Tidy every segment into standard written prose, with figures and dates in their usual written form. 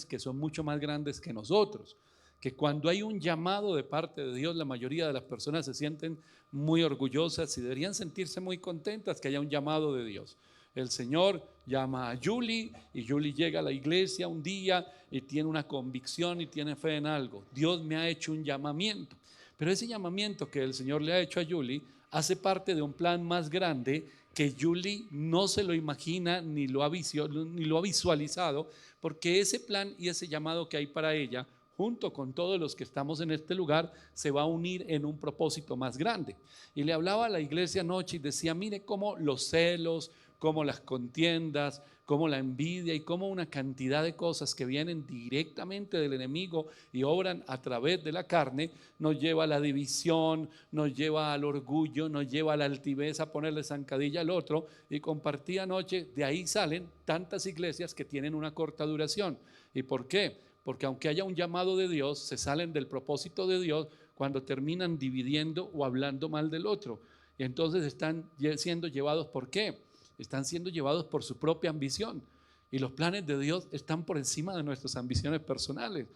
que son mucho más grandes que nosotros, que cuando hay un llamado de parte de Dios, la mayoría de las personas se sienten muy orgullosas y deberían sentirse muy contentas que haya un llamado de Dios. El Señor llama a Julie y Julie llega a la iglesia un día y tiene una convicción y tiene fe en algo. Dios me ha hecho un llamamiento, pero ese llamamiento que el Señor le ha hecho a Julie hace parte de un plan más grande que Julie no se lo imagina ni lo ha visualizado, porque ese plan y ese llamado que hay para ella, junto con todos los que estamos en este lugar, se va a unir en un propósito más grande. Y le hablaba a la iglesia anoche y decía, mire cómo los celos, cómo las contiendas, cómo la envidia y cómo una cantidad de cosas que vienen directamente del enemigo y obran a través de la carne, nos lleva a la división, nos lleva al orgullo, nos lleva a la altivez, a ponerle zancadilla al otro. Y compartí anoche, de ahí salen tantas iglesias que tienen una corta duración. ¿Y por qué? Porque aunque haya un llamado de Dios, se salen del propósito de Dios cuando terminan dividiendo o hablando mal del otro. Y entonces están siendo llevados, ¿por qué? Están siendo llevados por su propia ambición. Y los planes de Dios están por encima de nuestras ambiciones personales,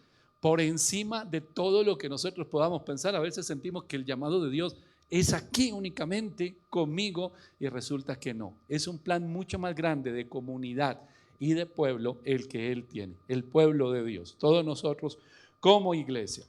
por encima de todo lo que nosotros podamos pensar. A veces sentimos que el llamado de Dios es aquí únicamente conmigo y resulta que no. Es un plan mucho más grande de comunidad y de pueblo el que Él tiene, el pueblo de Dios, todos nosotros como iglesia.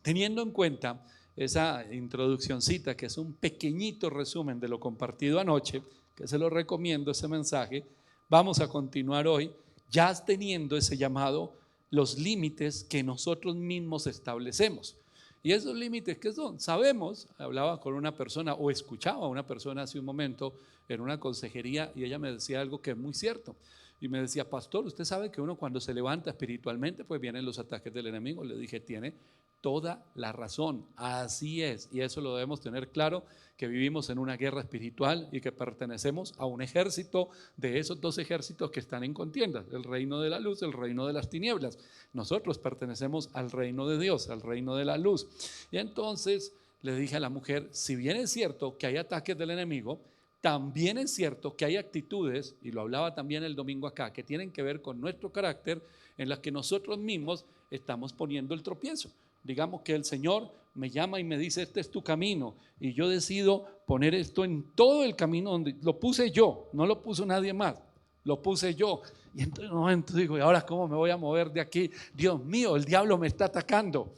Teniendo en cuenta esa introduccióncita, que es un pequeñito resumen de lo compartido anoche, que se lo recomiendo ese mensaje, vamos a continuar hoy ya teniendo ese llamado, los límites que nosotros mismos establecemos. Y esos límites, ¿qué son? Sabemos, hablaba con una persona o escuchaba a una persona hace un momento en una consejería y ella me decía algo que es muy cierto. Y me decía, pastor, usted sabe que uno cuando se levanta espiritualmente, pues vienen los ataques del enemigo. Le dije, tiene toda la razón, así es, y eso lo debemos tener claro, que vivimos en una guerra espiritual y que pertenecemos a un ejército de esos dos ejércitos que están en contienda, el reino de la luz, el reino de las tinieblas. Nosotros pertenecemos al reino de Dios, al reino de la luz. Y entonces le dije a la mujer, si bien es cierto que hay ataques del enemigo, también es cierto que hay actitudes, y lo hablaba también el domingo acá, que tienen que ver con nuestro carácter, en las que nosotros mismos estamos poniendo el tropiezo. Digamos que el Señor me llama y me dice, este es tu camino, y yo decido poner esto en todo el camino donde lo puse yo, no lo puso nadie más, lo puse yo. Y entonces en un momento digo, ¿y ahora cómo me voy a mover de aquí? Dios mío, el diablo me está atacando.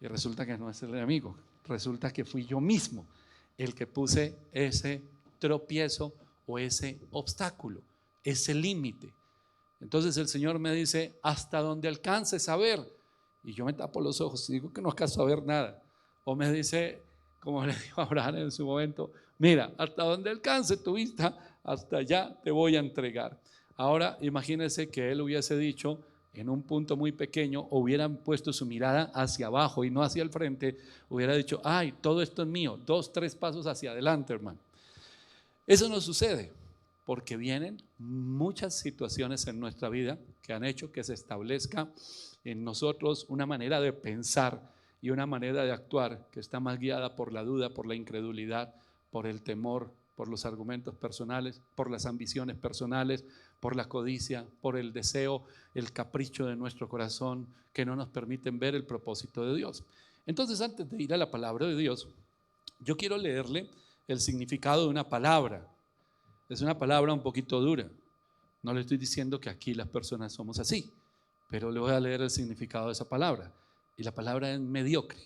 Y resulta que no es el enemigo, resulta que fui yo mismo el que puse ese tropiezo o ese obstáculo, ese límite. Entonces el Señor me dice, hasta donde alcances a ver. Y yo me tapo los ojos y digo que no alcanzo a ver nada. O me dice, como le dijo a Abraham en su momento, mira, hasta donde alcance tu vista, hasta allá te voy a entregar. Ahora imagínense que él hubiese dicho en un punto muy pequeño, o hubieran puesto su mirada hacia abajo y no hacia el frente, hubiera dicho, ay, todo esto es mío, 2, 3 pasos hacia adelante, hermano. Eso no sucede porque vienen muchas situaciones en nuestra vida que han hecho que se establezca en nosotros una manera de pensar y una manera de actuar que está más guiada por la duda, por la incredulidad, por el temor, por los argumentos personales, por las ambiciones personales, por la codicia, por el deseo, el capricho de nuestro corazón que no nos permiten ver el propósito de Dios. Entonces, antes de ir a la palabra de Dios, yo quiero leerle el significado de una palabra. Es una palabra un poquito dura. No le estoy diciendo que aquí las personas somos así, pero le voy a leer el significado de esa palabra. Y la palabra es mediocre.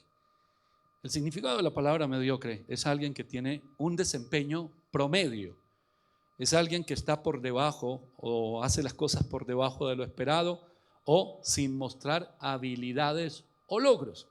El significado de la palabra mediocre es alguien que tiene un desempeño promedio. Es alguien que está por debajo o hace las cosas por debajo de lo esperado o sin mostrar habilidades o logros.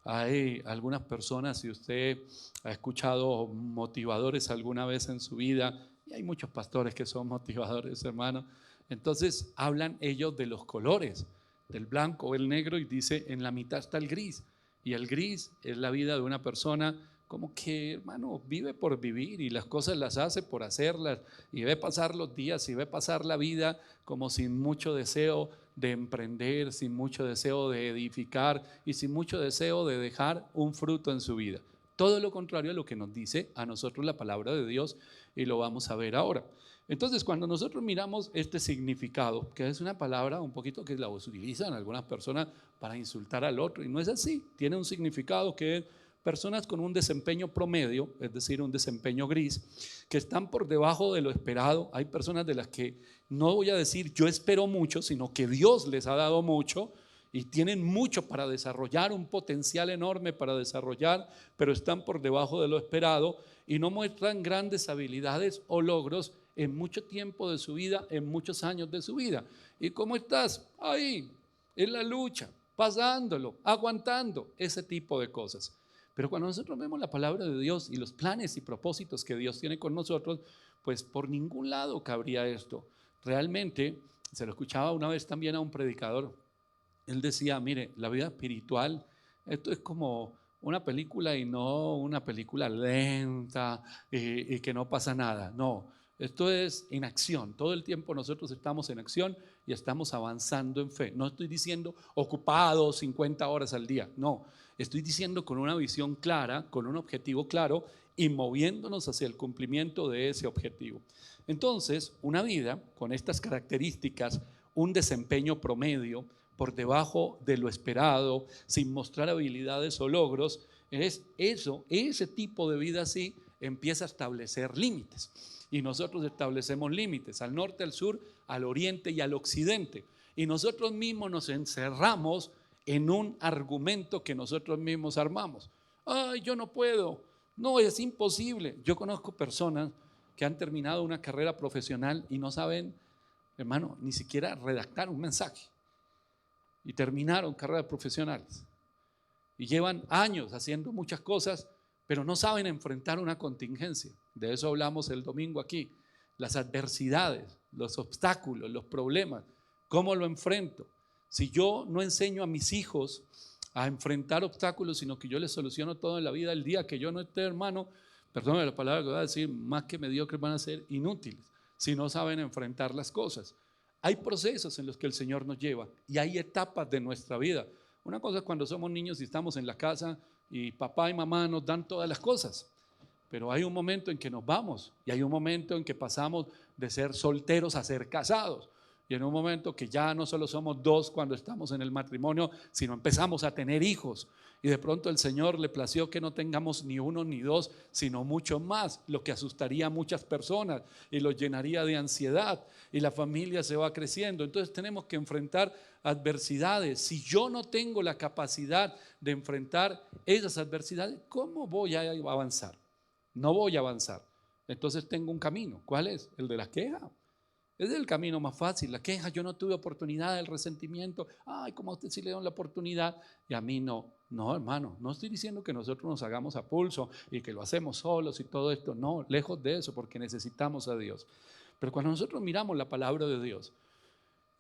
Hay algunas personas, si usted ha escuchado motivadores alguna vez en su vida, y hay muchos pastores que son motivadores, hermano, entonces hablan ellos de los colores, del blanco o el negro, y dice, en la mitad está el gris, y el gris es la vida de una persona como que, hermano, vive por vivir y las cosas las hace por hacerlas, y ve pasar los días y ve pasar la vida como sin mucho deseo de emprender, sin mucho deseo de edificar y sin mucho deseo de dejar un fruto en su vida. Todo lo contrario a lo que nos dice a nosotros la palabra de Dios, y lo vamos a ver ahora. Entonces, cuando nosotros miramos este significado, que es una palabra un poquito que la utilizan algunas personas para insultar al otro, y no es así, tiene un significado que es personas con un desempeño promedio, es decir, un desempeño gris, que están por debajo de lo esperado. Hay personas de las que no voy a decir yo espero mucho, sino que Dios les ha dado mucho y tienen mucho para desarrollar, un potencial enorme para desarrollar, pero están por debajo de lo esperado y no muestran grandes habilidades o logros en mucho tiempo de su vida, en muchos años de su vida. ¿Y cómo estás? Ahí, en la lucha, pasándolo, aguantando, ese tipo de cosas. Pero cuando nosotros vemos la palabra de Dios y los planes y propósitos que Dios tiene con nosotros, pues por ningún lado cabría esto. Realmente, se lo escuchaba una vez también a un predicador. Él decía, mire, la vida espiritual, esto es como una película y no una película lenta y que no pasa nada. No, esto es en acción. Todo el tiempo nosotros estamos en acción y estamos avanzando en fe. No estoy diciendo ocupados 50 horas al día. No, estoy diciendo con una visión clara, con un objetivo claro y moviéndonos hacia el cumplimiento de ese objetivo. Entonces, una vida con estas características, un desempeño promedio, por debajo de lo esperado, sin mostrar habilidades o logros, ese tipo de vida así empieza a establecer límites. Y nosotros establecemos límites al norte, al sur, al oriente y al occidente. Y nosotros mismos nos encerramos en un argumento que nosotros mismos armamos. Ay, yo no puedo, no, es imposible. Yo conozco personas que han terminado una carrera profesional y no saben, hermano, ni siquiera redactar un mensaje. Y terminaron carreras profesionales y llevan años haciendo muchas cosas, pero no saben enfrentar una contingencia. De eso hablamos el domingo aquí. Las adversidades, los obstáculos, los problemas, ¿cómo lo enfrento? Si yo no enseño a mis hijos a enfrentar obstáculos, sino que yo les soluciono todo en la vida, el día que yo no esté, hermano, perdóname la palabra que voy a decir, más que mediocres van a ser inútiles si no saben enfrentar las cosas. Hay procesos en los que el Señor nos lleva y hay etapas de nuestra vida. Una cosa es cuando somos niños y estamos en la casa y papá y mamá nos dan todas las cosas, pero hay un momento en que nos vamos y hay un momento en que pasamos de ser solteros a ser casados. Y en un momento que ya no solo somos dos cuando estamos en el matrimonio, sino empezamos a tener hijos. Y de pronto el Señor le plació que no tengamos ni uno ni dos, sino mucho más, lo que asustaría a muchas personas y los llenaría de ansiedad. Y la familia se va creciendo. Entonces tenemos que enfrentar adversidades. Si yo no tengo la capacidad de enfrentar esas adversidades, ¿cómo voy a avanzar? No voy a avanzar. Entonces tengo un camino. ¿Cuál es? El de la queja. Es el camino más fácil, la queja, yo no tuve oportunidad, el resentimiento, ay, como a usted sí le dieron la oportunidad y a mí no. No, hermano, no estoy diciendo que nosotros nos hagamos a pulso y que lo hacemos solos y todo esto, no, lejos de eso, porque necesitamos a Dios. Pero cuando nosotros miramos la palabra de Dios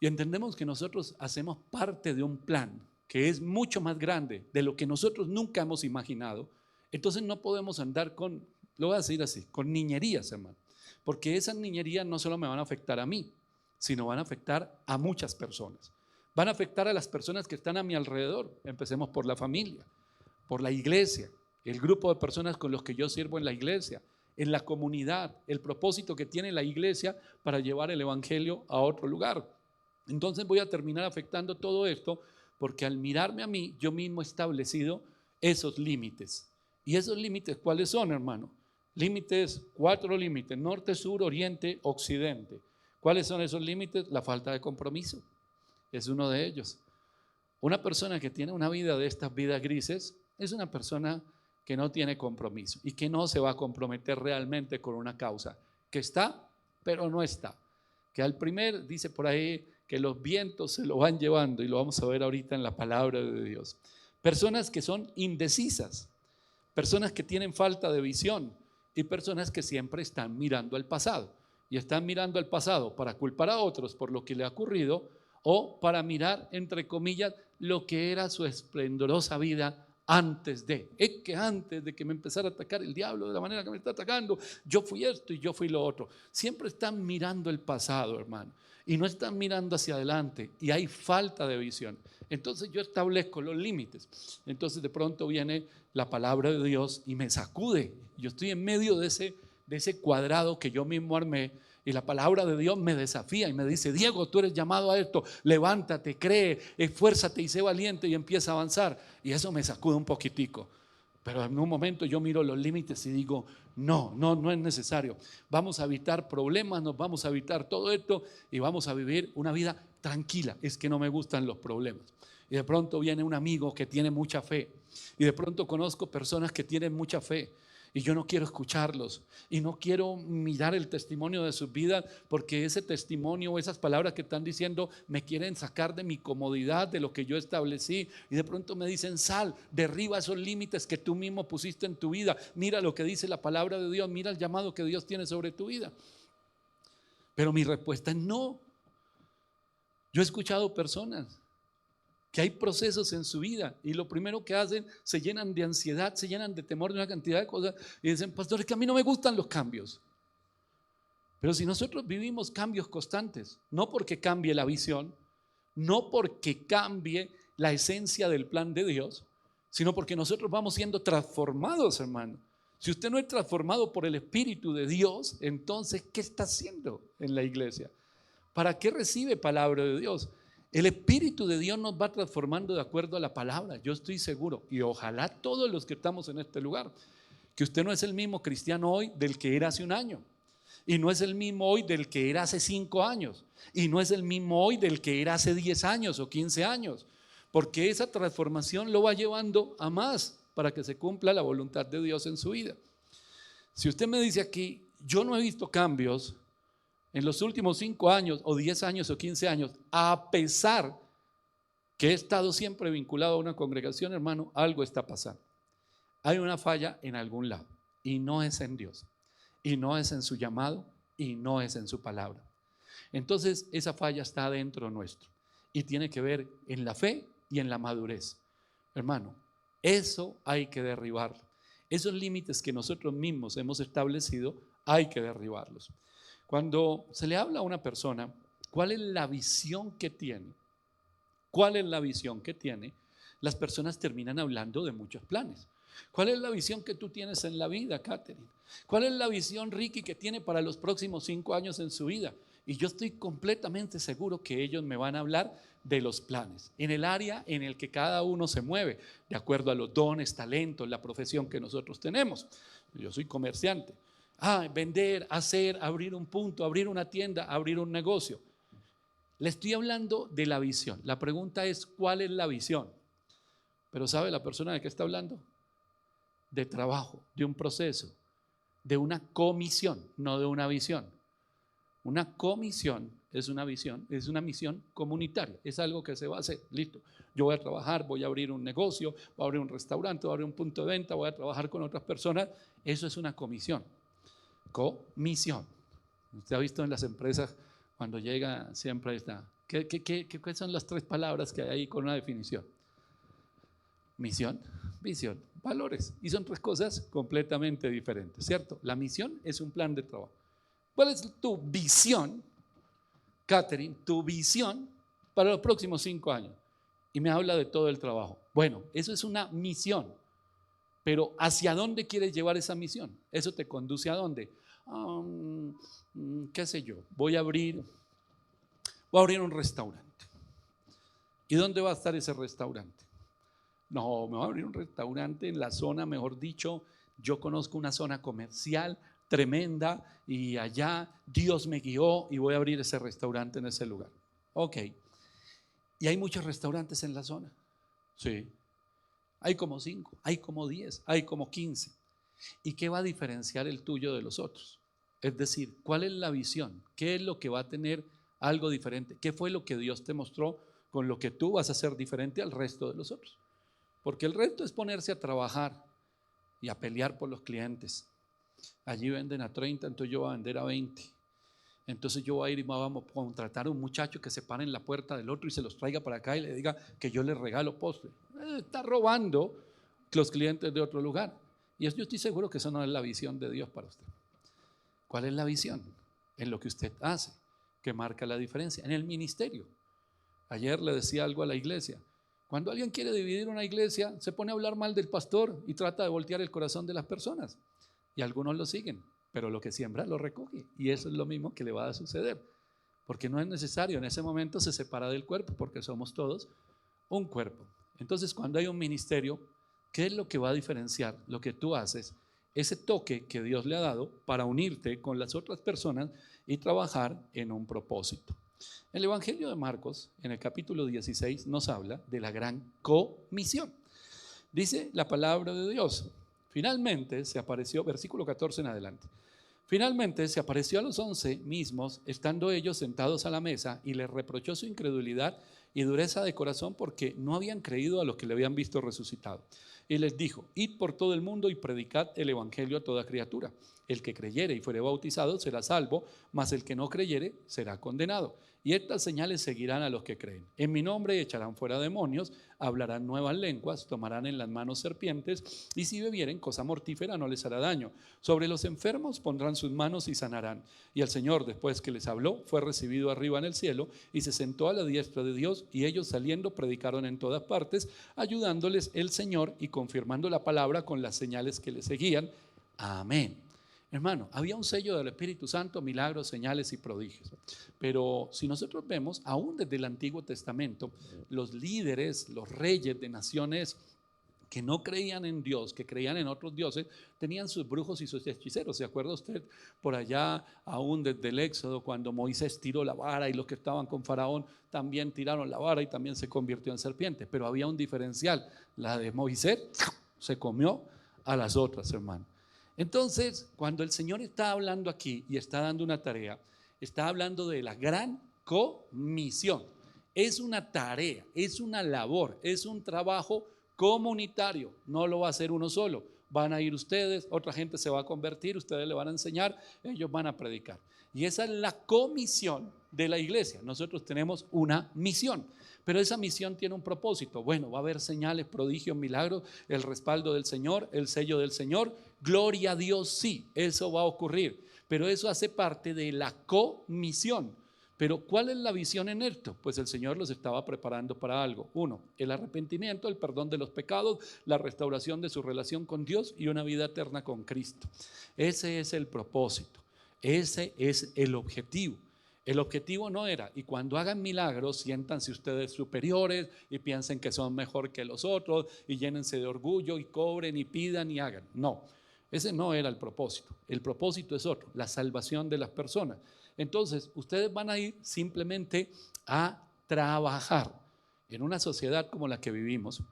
y entendemos que nosotros hacemos parte de un plan que es mucho más grande de lo que nosotros nunca hemos imaginado, entonces no podemos andar con, lo voy a decir así, con niñerías, hermano. Porque esas niñerías no solo me van a afectar a mí, sino van a afectar a muchas personas. Van a afectar a las personas que están a mi alrededor. Empecemos por la familia, por la iglesia, el grupo de personas con los que yo sirvo en la iglesia, en la comunidad, el propósito que tiene la iglesia para llevar el evangelio a otro lugar. Entonces voy a terminar afectando todo esto porque al mirarme a mí, yo mismo he establecido esos límites. ¿Y esos límites cuáles son, hermano? Límites, 4 límites, norte, sur, oriente, occidente. ¿Cuáles son esos límites? La falta de compromiso es uno de ellos. Una persona que tiene una vida de estas vidas grises es una persona que no tiene compromiso y que no se va a comprometer realmente con una causa, que está, pero no está. Que al primer, dice por ahí, que los vientos se lo van llevando y lo vamos a ver ahorita en la palabra de Dios. Personas que son indecisas, personas que tienen falta de visión, y personas que siempre están mirando al pasado y están mirando al pasado para culpar a otros por lo que le ha ocurrido o para mirar, entre comillas, lo que era su esplendorosa vida antes de. Es que antes de que me empezara a atacar el diablo de la manera que me está atacando, yo fui esto y yo fui lo otro. Siempre están mirando el pasado, hermano, y no están mirando hacia adelante y hay falta de visión. Entonces yo establezco los límites. Entonces de pronto viene la palabra de Dios y me sacude. Yo estoy en medio de ese cuadrado que yo mismo armé Y la palabra de Dios me desafía y me dice: Diego, tú eres llamado a esto, levántate, cree, esfuérzate y sé valiente, y empieza a avanzar. Y eso me sacude un poquitico. Pero en un momento yo miro los límites y digo: no es necesario. Vamos a evitar problemas, nos vamos a evitar todo esto y vamos a vivir una vida tranquila. Es que no me gustan los problemas. Y de pronto viene un amigo que tiene mucha fe, y de pronto conozco personas que tienen mucha fe, y yo no quiero escucharlos y no quiero mirar el testimonio de sus vidas, porque ese testimonio, esas palabras que están diciendo, me quieren sacar de mi comodidad, de lo que yo establecí. Y de pronto me dicen: sal, derriba esos límites que tú mismo pusiste en tu vida, mira lo que dice la palabra de Dios, mira el llamado que Dios tiene sobre tu vida. Pero mi respuesta es no. Yo he escuchado personas que hay procesos en su vida y lo primero que hacen, se llenan de ansiedad, se llenan de temor, de una cantidad de cosas, y dicen: pastor, es que a mí no me gustan los cambios. Pero si nosotros vivimos cambios constantes, no porque cambie la visión, no porque cambie la esencia del plan de Dios, sino porque nosotros vamos siendo transformados, hermano. Si usted no es transformado por el Espíritu de Dios, entonces, ¿qué está haciendo en la iglesia? ¿Para qué recibe palabra de Dios? El Espíritu de Dios nos va transformando de acuerdo a la palabra. Yo estoy seguro, y ojalá todos los que estamos en este lugar, que usted no es el mismo cristiano hoy del que era hace un año, y no es el mismo hoy del que era hace 5 años, y no es el mismo hoy del que era hace 10 años o 15 años, porque esa transformación lo va llevando a más para que se cumpla la voluntad de Dios en su vida. Si usted me dice aquí: yo no he visto cambios en los últimos 5 años o 10 años o 15 años, a pesar que he estado siempre vinculado a una congregación, hermano, algo está pasando. Hay una falla en algún lado, y no es en Dios, y no es en su llamado, y no es en su palabra. Entonces esa falla está dentro nuestro y tiene que ver en la fe y en la madurez. Hermano, eso hay que derribarlo. Esos límites que nosotros mismos hemos establecido, hay que derribarlos. Cuando se le habla a una persona, ¿cuál es la visión que tiene? ¿Cuál es la visión que tiene? Las personas terminan hablando de muchos planes. ¿Cuál es la visión que tú tienes en la vida, Catherine? ¿Cuál es la visión, Ricky, que tiene para los próximos 5 años en su vida? Y yo estoy completamente seguro que ellos me van a hablar de los planes, en el área en el que cada uno se mueve, de acuerdo a los dones, talentos, la profesión que nosotros tenemos. Yo soy comerciante. Vender, hacer, abrir un punto, abrir una tienda, abrir un negocio. Le estoy hablando de la visión. La pregunta es: ¿cuál es la visión? Pero ¿sabe la persona de qué está hablando? De trabajo, de un proceso, de una comisión, no de una visión. Una comisión es una visión, es una misión comunitaria, es algo que se va a hacer. Listo, yo voy a trabajar, voy a abrir un negocio, voy a abrir un restaurante, voy a abrir un punto de venta, voy a trabajar con otras personas. Eso es una comisión. Comisión. Usted ha visto en las empresas cuando llega siempre está: ¿qué son las 3 palabras que hay ahí con una definición? Misión, visión, valores. Y son 3 cosas completamente diferentes, ¿cierto? La misión es un plan de trabajo. ¿Cuál es tu visión, Catherine? Tu visión para los próximos 5 años. Y me habla de todo el trabajo. Bueno, eso es una misión. Pero ¿hacia dónde quieres llevar esa misión? ¿Eso te conduce a dónde? ¿Qué sé yo? Voy a abrir un restaurante. ¿Y dónde va a estar ese restaurante? No, me voy a abrir un restaurante en la zona, mejor dicho, yo conozco una zona comercial tremenda y allá Dios me guió y voy a abrir ese restaurante en ese lugar. Ok. ¿Y hay muchos restaurantes en la zona? Sí. Hay como 5, hay como 10, hay como 15. ¿Y qué va a diferenciar el tuyo de los otros? Es decir, ¿cuál es la visión? ¿Qué es lo que va a tener algo diferente? ¿Qué fue lo que Dios te mostró con lo que tú vas a hacer diferente al resto de los otros? Porque el resto es ponerse a trabajar y a pelear por los clientes. Allí venden a 30, entonces yo voy a vender a 20. Entonces yo voy a ir y vamos a contratar a un muchacho que se pare en la puerta del otro y se los traiga para acá y le diga que yo le regalo postre. Está robando los clientes de otro lugar. Y yo estoy seguro que eso no es la visión de Dios para usted. ¿Cuál es la visión? En lo que usted hace, que marca la diferencia. En el ministerio. Ayer le decía algo a la iglesia. Cuando alguien quiere dividir una iglesia, se pone a hablar mal del pastor y trata de voltear el corazón de las personas. Y algunos lo siguen. pero lo que siembra lo recoge. Y eso es lo mismo que le va a suceder, porque no es necesario, en ese momento se separa del cuerpo, porque somos todos un cuerpo. Entonces, cuando hay un ministerio, ¿qué es lo que va a diferenciar lo que tú haces? Ese toque que Dios le ha dado para unirte con las otras personas y trabajar en un propósito. El Evangelio de Marcos, en el capítulo 16, nos habla de la gran comisión. Dice la palabra de Dios: finalmente se apareció, versículo 14 en adelante, finalmente se apareció a los 11 mismos, estando ellos sentados a la mesa, y les reprochó su incredulidad y dureza de corazón, porque no habían creído a los que le habían visto resucitado. Y les dijo: id por todo el mundo y predicad el evangelio a toda criatura. El que creyere y fuere bautizado será salvo, mas el que no creyere será condenado. Y estas señales seguirán a los que creen: en mi nombre echarán fuera demonios, hablarán nuevas lenguas, tomarán en las manos serpientes, y si bebieren cosa mortífera no les hará daño. Sobre los enfermos pondrán sus manos y sanarán. Y el Señor, después que les habló, fue recibido arriba en el cielo y se sentó a la diestra de Dios. Y ellos, saliendo, predicaron en todas partes, ayudándoles el Señor y confirmando la palabra con las señales que le seguían. Amén. Hermano, había un sello del Espíritu Santo, milagros, señales y prodigios. Pero si nosotros vemos, aún desde el Antiguo Testamento, los líderes, los reyes de naciones que no creían en Dios, que creían en otros dioses, tenían sus brujos y sus hechiceros. ¿Se acuerda usted por allá, aún desde el Éxodo, cuando Moisés tiró la vara y los que estaban con Faraón también tiraron la vara y también se convirtió en serpiente? Pero había un diferencial: la de Moisés se comió a las otras, hermano. Entonces, cuando el Señor está hablando aquí y está dando una tarea, está hablando de la gran comisión. Es una tarea, es una labor, es un trabajo comunitario. No lo va a hacer uno solo. Van a ir ustedes, otra gente se va a convertir, ustedes le van a enseñar, ellos van a predicar. Y esa es la comisión de la iglesia. Nosotros tenemos una misión, pero esa misión tiene un propósito. Bueno, va a haber señales, prodigios, milagros, el respaldo del Señor, el sello del Señor. Gloria a Dios, sí, eso va a ocurrir, pero eso hace parte de la comisión. Pero ¿cuál es la visión en esto? Pues el Señor los estaba preparando para algo. Uno, el arrepentimiento, el perdón de los pecados, la restauración de su relación con Dios y una vida eterna con Cristo. Ese es el propósito, ese es el objetivo. El objetivo no era: y cuando hagan milagros, siéntanse ustedes superiores y piensen que son mejor que los otros y llénense de orgullo y cobren y pidan y hagan. No, ese no era el propósito. El propósito es otro: la salvación de las personas. Entonces, ustedes van a ir simplemente a trabajar en una sociedad como la que vivimos,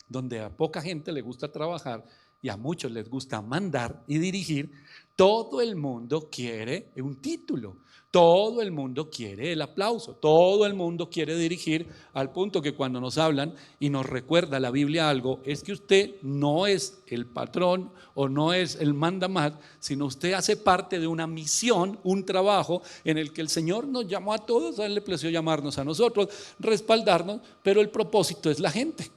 donde a poca gente le gusta trabajar y a muchos les gusta mandar y dirigir. Todo el mundo quiere un título, todo el mundo quiere el aplauso, todo el mundo quiere dirigir, al punto que cuando nos hablan y nos recuerda la Biblia algo, es que usted no es el patrón o no es el mandamás, sino usted hace parte de una misión, un trabajo en el que el Señor nos llamó a todos. A Él le plació llamarnos a nosotros, respaldarnos, pero el propósito es la gente.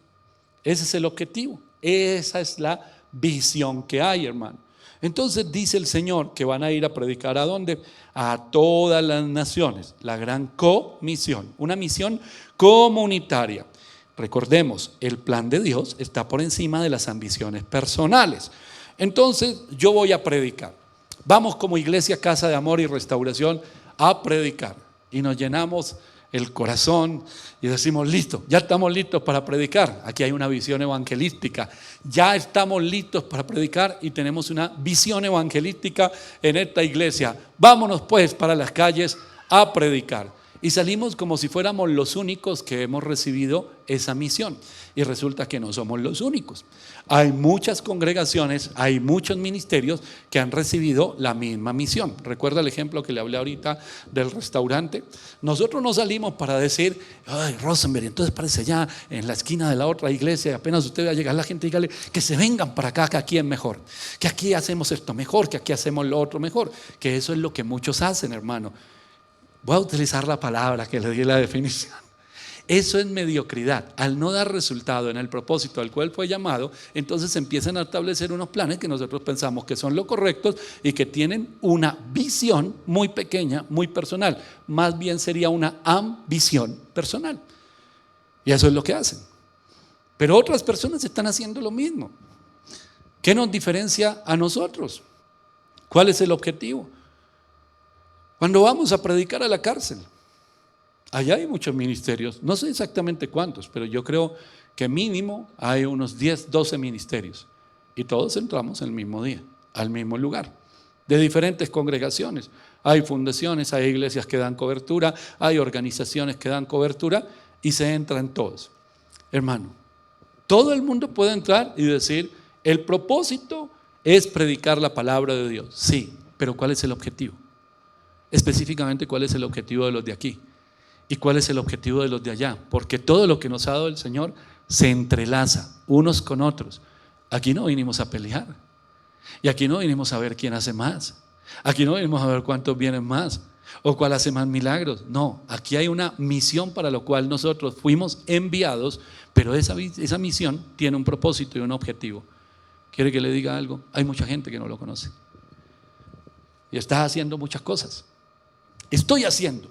Ese es el objetivo, esa es la visión que hay, hermano. Entonces dice el Señor que van a ir a predicar ¿a dónde? A todas las naciones, la gran comisión, una misión comunitaria. Recordemos, el plan de Dios está por encima de las ambiciones personales. Entonces yo voy a predicar. Vamos como iglesia Casa de Amor y Restauración a predicar y nos llenamos el corazón y decimos: listo, ya estamos listos para predicar. Aquí hay una visión evangelística, ya estamos listos para predicar y tenemos una visión evangelística en esta iglesia. Vámonos pues para las calles a predicar. Y salimos como si fuéramos los únicos que hemos recibido esa misión, y resulta que no somos los únicos. Hay muchas congregaciones, hay muchos ministerios que han recibido la misma misión. ¿Recuerda el ejemplo que le hablé ahorita del restaurante? Nosotros no salimos para decir: ay, Rosenberg, entonces parece allá en la esquina de la otra iglesia, apenas usted va a llegar la gente, dígale que se vengan para acá, que aquí es mejor, que aquí hacemos esto mejor, que aquí hacemos lo otro mejor. Que eso es lo que muchos hacen, hermano. Voy a utilizar la palabra que le di la definición. Eso es mediocridad. Al no dar resultado en el propósito al cual fue llamado, entonces empiezan a establecer unos planes que nosotros pensamos que son lo correctos y que tienen una visión muy pequeña, muy personal. Más bien sería una ambición personal. Y eso es lo que hacen. Pero otras personas están haciendo lo mismo. ¿Qué nos diferencia a nosotros? ¿Cuál es el objetivo? Cuando vamos a predicar a la cárcel, allá hay muchos ministerios, no sé exactamente cuántos, pero yo creo que mínimo hay unos 10, 12 ministerios y todos entramos el mismo día, al mismo lugar, de diferentes congregaciones. Hay fundaciones, hay iglesias que dan cobertura, hay organizaciones que dan cobertura y se entran todos. Hermano, todo el mundo puede entrar y decir, el propósito es predicar la palabra de Dios. Sí, pero ¿cuál es el objetivo? Específicamente, ¿cuál es el objetivo de los de aquí? ¿Y cuál es el objetivo de los de allá? Porque todo lo que nos ha dado el Señor se entrelaza unos con otros. Aquí no vinimos a pelear. Y aquí no vinimos a ver quién hace más. Aquí no vinimos a ver cuántos vienen más o cuál hace más milagros. No, aquí hay una misión para la cual nosotros fuimos enviados, pero esa misión tiene un propósito y un objetivo. ¿Quiere que le diga algo? Hay mucha gente que no lo conoce. Y está haciendo muchas cosas. Estoy haciendo.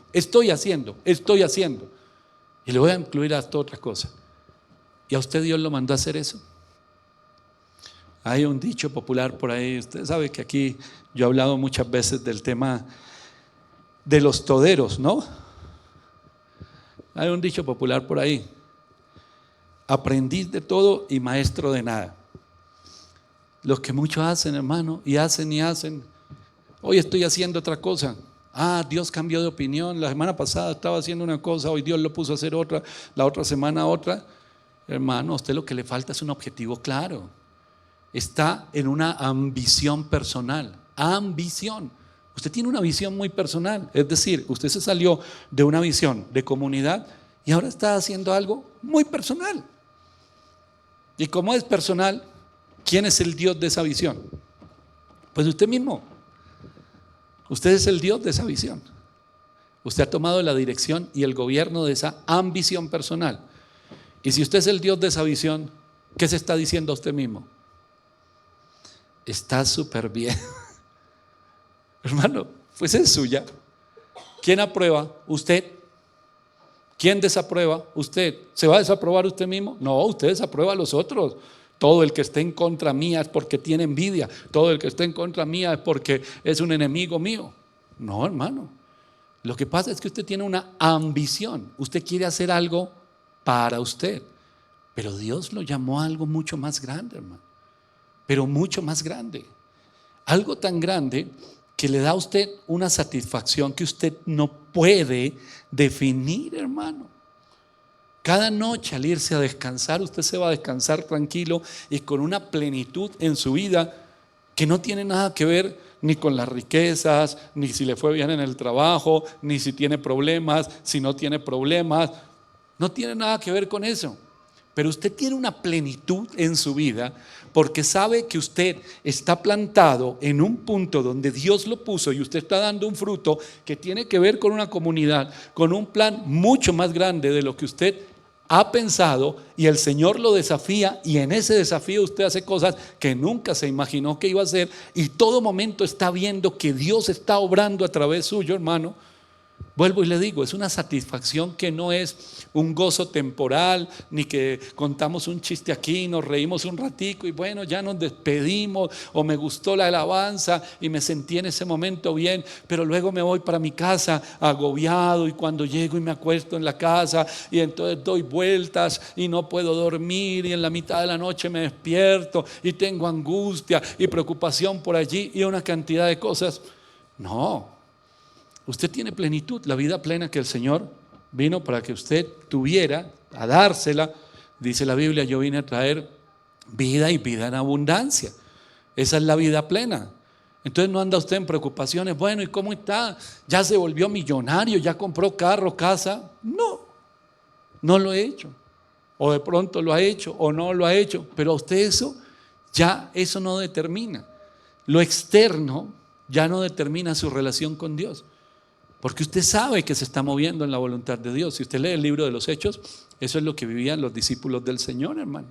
Y le voy a incluir hasta otra cosa. ¿Y a usted Dios lo mandó a hacer eso? Hay un dicho popular por ahí. Usted sabe que aquí yo he hablado muchas veces del tema de los toderos, ¿no? Hay un dicho popular por ahí. Aprendiz de todo y maestro de nada. Los que muchos hacen, hermano, y hacen. Hoy estoy haciendo otra cosa. Dios cambió de opinión. La semana pasada estaba haciendo una cosa, hoy Dios lo puso a hacer otra, la otra semana otra. Hermano, a usted lo que le falta es un objetivo claro. Está en una ambición personal. Ambición. Usted tiene una visión muy personal. Es decir, usted se salió de una visión de comunidad y ahora está haciendo algo muy personal. Y como es personal, ¿quién es el Dios de esa visión? Pues usted mismo. Usted es el Dios de esa visión. Usted ha tomado la dirección y el gobierno de esa ambición personal. Y si usted es el Dios de esa visión, ¿qué se está diciendo a usted mismo? Está súper bien. Hermano, pues es suya. ¿Quién aprueba? Usted. ¿Quién desaprueba? Usted. ¿Se va a desaprobar usted mismo? No, usted desaprueba a los otros. Todo el que esté en contra mía es porque tiene envidia. Todo el que esté en contra mía es porque es un enemigo mío. No, hermano. Lo que pasa es que usted tiene una ambición. Usted quiere hacer algo para usted. Pero Dios lo llamó a algo mucho más grande, hermano. Pero mucho más grande. Algo tan grande que le da a usted una satisfacción que usted no puede definir, hermano. Cada noche al irse a descansar, usted se va a descansar tranquilo y con una plenitud en su vida que no tiene nada que ver ni con las riquezas, ni si le fue bien en el trabajo, ni si tiene problemas, si no tiene problemas. No tiene nada que ver con eso. Pero usted tiene una plenitud en su vida porque sabe que usted está plantado en un punto donde Dios lo puso y usted está dando un fruto que tiene que ver con una comunidad, con un plan mucho más grande de lo que usted ha pensado, y el Señor lo desafía y en ese desafío usted hace cosas que nunca se imaginó que iba a hacer y todo momento está viendo que Dios está obrando a través suyo, hermano. Vuelvo y le digo, es una satisfacción que no es un gozo temporal, ni que contamos un chiste aquí, nos reímos un ratico y bueno, ya nos despedimos, o me gustó la alabanza y me sentí en ese momento bien, pero luego me voy para mi casa agobiado y cuando llego y me acuesto en la casa y entonces doy vueltas y no puedo dormir y en la mitad de la noche me despierto y tengo angustia y preocupación por allí y una cantidad de cosas. No. Usted tiene plenitud, la vida plena que el Señor vino para que usted tuviera, a dársela. Dice la Biblia, yo vine a traer vida y vida en abundancia. Esa es la vida plena. Entonces no anda usted en preocupaciones. Bueno, ¿y cómo está? ¿Ya se volvió millonario? ¿Ya compró carro, casa? No, no lo he hecho. O de pronto lo ha hecho o no lo ha hecho. Pero a usted eso no determina. Lo externo ya no determina su relación con Dios. Porque usted sabe que se está moviendo en la voluntad de Dios. Si usted lee el libro de los Hechos, eso es lo que vivían los discípulos del Señor, hermano.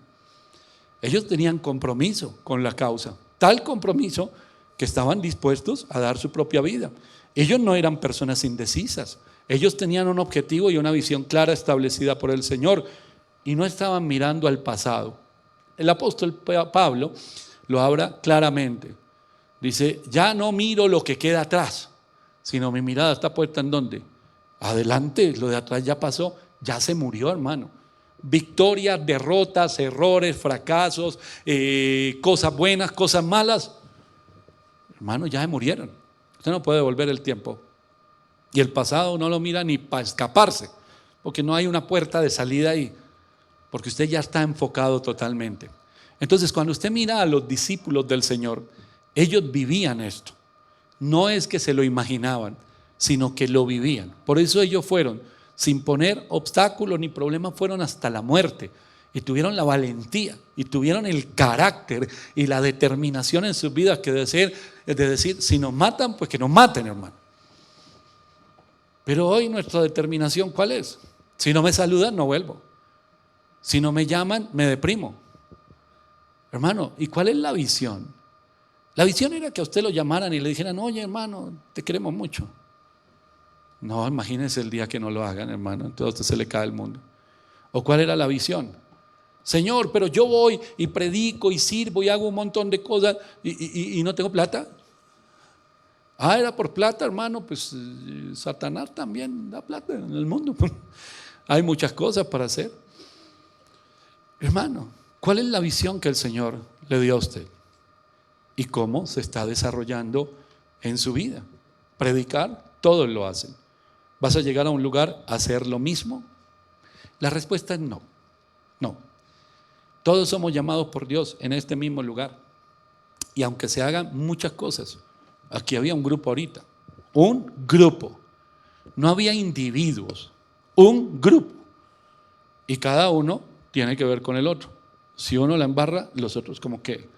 Ellos tenían compromiso con la causa, tal compromiso que estaban dispuestos a dar su propia vida. Ellos no eran personas indecisas. Ellos tenían un objetivo y una visión clara establecida por el Señor y no estaban mirando al pasado. El apóstol Pablo lo habla claramente. Dice, ya no miro lo que queda atrás, sino mi mirada está puesta ¿en dónde? Adelante, lo de atrás ya pasó, ya se murió, hermano. Victorias, derrotas, errores, fracasos, cosas buenas, cosas malas, hermano, ya se murieron. Usted no puede devolver el tiempo. Y el pasado no lo mira ni para escaparse, porque no hay una puerta de salida ahí, porque usted ya está enfocado totalmente. Entonces, cuando usted mira a los discípulos del Señor, ellos vivían esto. No es que se lo imaginaban, sino que lo vivían. Por eso ellos fueron, sin poner obstáculos ni problemas, fueron hasta la muerte. Y tuvieron la valentía, y tuvieron el carácter y la determinación en sus vidas que de decir, si nos matan, pues que nos maten, hermano. Pero hoy nuestra determinación, ¿cuál es? Si no me saludan, no vuelvo. Si no me llaman, me deprimo. Hermano, ¿y cuál es la visión? La visión era que a usted lo llamaran y le dijeran, oye, hermano, te queremos mucho. No, imagínese el día que no lo hagan, hermano, entonces a usted se le cae el mundo. ¿O cuál era la visión? Señor, pero yo voy y predico y sirvo y hago un montón de cosas y no tengo plata. Ah, era por plata, hermano, pues Satanás también da plata en el mundo. Hay muchas cosas para hacer. Hermano, ¿cuál es la visión que el Señor le dio a usted? ¿Y cómo se está desarrollando en su vida? Predicar, todos lo hacen. ¿Vas a llegar a un lugar a hacer lo mismo? La respuesta es no, no. Todos somos llamados por Dios en este mismo lugar. Y aunque se hagan muchas cosas, aquí había un grupo ahorita, un grupo. No había individuos, un grupo. Y cada uno tiene que ver con el otro. Si uno la embarra, los otros como que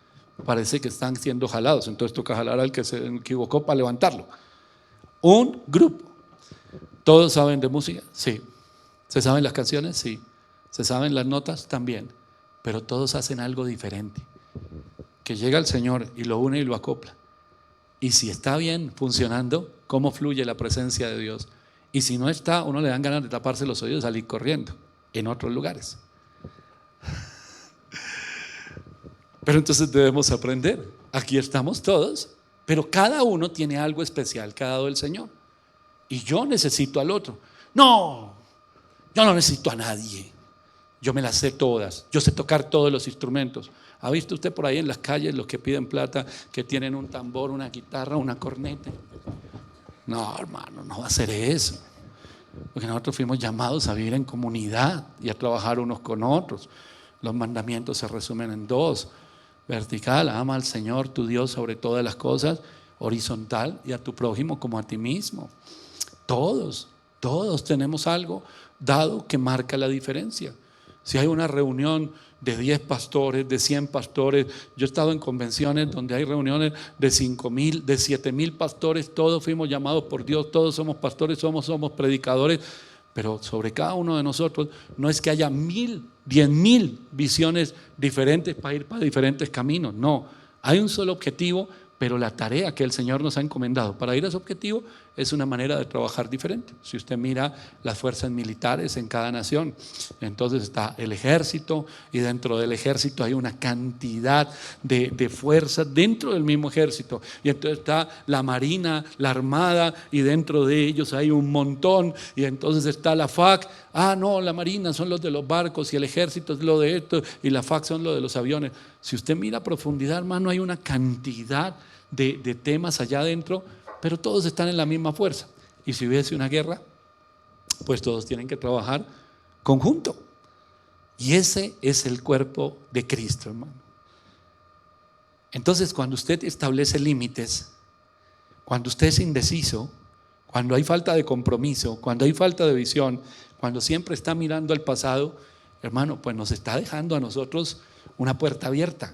parece que están siendo jalados. Entonces toca jalar al que se equivocó para levantarlo. Un grupo. ¿Todos saben de música? Sí. ¿Se saben las canciones? Sí. ¿Se saben las notas? También. Pero todos hacen algo diferente. Que llega el Señor y lo une y lo acopla. Y si está bien funcionando, ¿cómo fluye la presencia de Dios? Y si no está, uno le dan ganas de taparse los oídos y salir corriendo en otros lugares. Pero entonces debemos aprender. Aquí estamos todos, pero cada uno tiene algo especial que ha dado el Señor. Y yo necesito al otro. No, yo no necesito a nadie. Yo me las sé todas. Yo sé tocar todos los instrumentos. ¿Ha visto usted por ahí en las calles los que piden plata, que tienen un tambor, una guitarra, una corneta? No, hermano, no va a ser eso. Porque nosotros fuimos llamados a vivir en comunidad y a trabajar unos con otros. Los mandamientos se resumen en dos. Vertical, ama al Señor tu Dios sobre todas las cosas. Horizontal, y a tu prójimo como a ti mismo. Todos tenemos algo dado que marca la diferencia. Si hay una reunión de 10 pastores, de 100 pastores, yo he estado en convenciones donde hay reuniones de 5,000, de 7,000 pastores, todos fuimos llamados por Dios, todos somos pastores, somos predicadores, pero sobre cada uno de nosotros no es que haya 1,000, 10,000 visiones diferentes para ir para diferentes caminos, no, hay un solo objetivo, pero la tarea que el Señor nos ha encomendado para ir a ese objetivo es una manera de trabajar diferente. Si usted mira las fuerzas militares en cada nación, entonces está el ejército, y dentro del ejército hay una cantidad de fuerzas dentro del mismo ejército, y entonces está la marina, la armada, y dentro de ellos hay un montón, y entonces está la FAC. Ah, no, la marina son los de los barcos, y el ejército es lo de esto, y la FAC son lo de los aviones. Si usted mira a profundidad, hermano, hay una cantidad de temas allá adentro, pero todos están en la misma fuerza. Y si hubiese una guerra, pues todos tienen que trabajar conjunto. Y ese es el cuerpo de Cristo, hermano. Entonces, cuando usted establece límites, cuando usted es indeciso, cuando hay falta de compromiso, cuando hay falta de visión, cuando siempre está mirando al pasado, hermano, pues nos está dejando a nosotros una puerta abierta.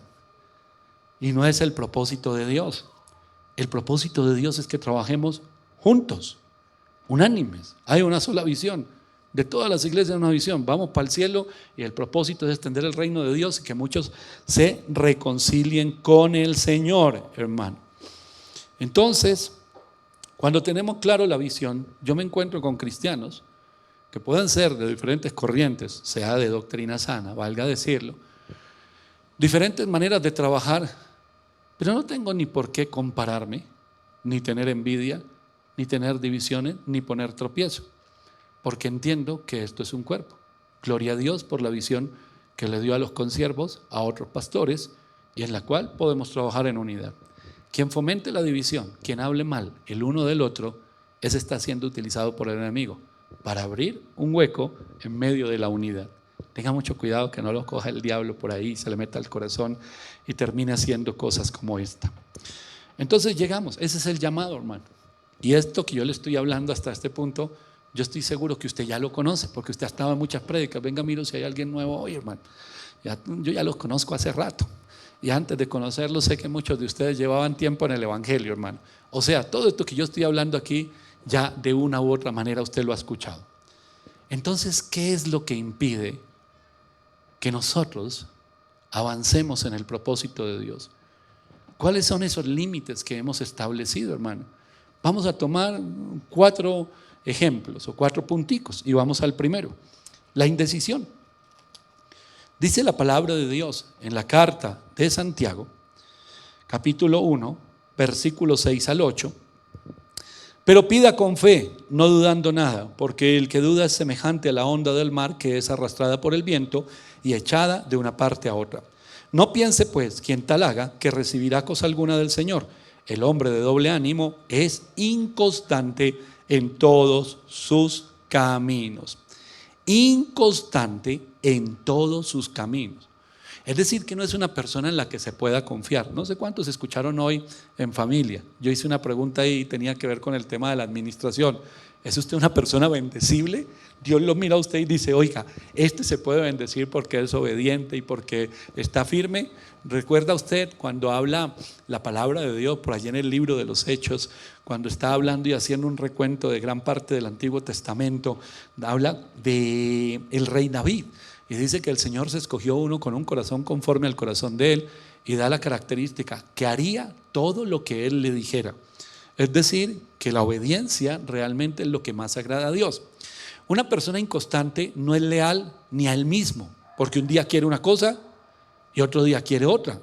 Y no es el propósito de Dios. El propósito de Dios es que trabajemos juntos, unánimes. Hay una sola visión. De todas las iglesias hay una visión. Vamos para el cielo, y el propósito es extender el reino de Dios y que muchos se reconcilien con el Señor, hermano. Entonces, cuando tenemos claro la visión, yo me encuentro con cristianos que pueden ser de diferentes corrientes, sea de doctrina sana, valga decirlo, diferentes maneras de trabajar, Pero no tengo ni por qué compararme, ni tener envidia, ni tener divisiones, ni poner tropiezo, porque entiendo que esto es un cuerpo. Gloria a Dios por la visión que le dio a los consiervos, a otros pastores, y en la cual podemos trabajar en unidad. Quien fomente la división, quien hable mal el uno del otro, ese está siendo utilizado por el enemigo para abrir un hueco en medio de la unidad. Tenga mucho cuidado que no lo coja el diablo por ahí, se le meta al corazón y termine haciendo cosas como esta. Entonces llegamos, ese es el llamado, hermano. Y esto que yo le estoy hablando hasta este punto, yo estoy seguro que usted ya lo conoce, porque usted ha estado en muchas prédicas. Venga, miro si hay alguien nuevo hoy, hermano. Yo ya los conozco hace rato. Y antes de conocerlos, sé que muchos de ustedes llevaban tiempo en el Evangelio, hermano. O sea, todo esto que yo estoy hablando aquí, ya de una u otra manera usted lo ha escuchado. Entonces, ¿qué es lo que impide que nosotros avancemos en el propósito de Dios? ¿Cuáles son esos límites que hemos establecido, hermano? Vamos a tomar 4 ejemplos o 4 punticos y vamos al primero. La indecisión. Dice la palabra de Dios en la carta de Santiago, capítulo 1, versículos 6 al 8. Pero pida con fe, no dudando nada, porque el que duda es semejante a la onda del mar que es arrastrada por el viento y echada de una parte a otra. No piense pues quien tal haga que recibirá cosa alguna del Señor. El hombre de doble ánimo es inconstante en todos sus caminos. Inconstante en todos sus caminos. Es decir, que no es una persona en la que se pueda confiar. No sé cuántos escucharon hoy en familia. Yo hice una pregunta ahí y tenía que ver con el tema de la administración. ¿Es usted una persona bendecible? Dios lo mira a usted y dice, oiga, este se puede bendecir porque es obediente y porque está firme. ¿Recuerda usted cuando habla la palabra de Dios por allí en el libro de los Hechos, cuando está hablando y haciendo un recuento de gran parte del Antiguo Testamento, habla de el rey David? Y dice que el Señor se escogió uno con un corazón conforme al corazón de él y da la característica que haría todo lo que él le dijera. Es decir, que la obediencia realmente es lo que más agrada a Dios. Una persona inconstante no es leal ni a él mismo, porque un día quiere una cosa y otro día quiere otra.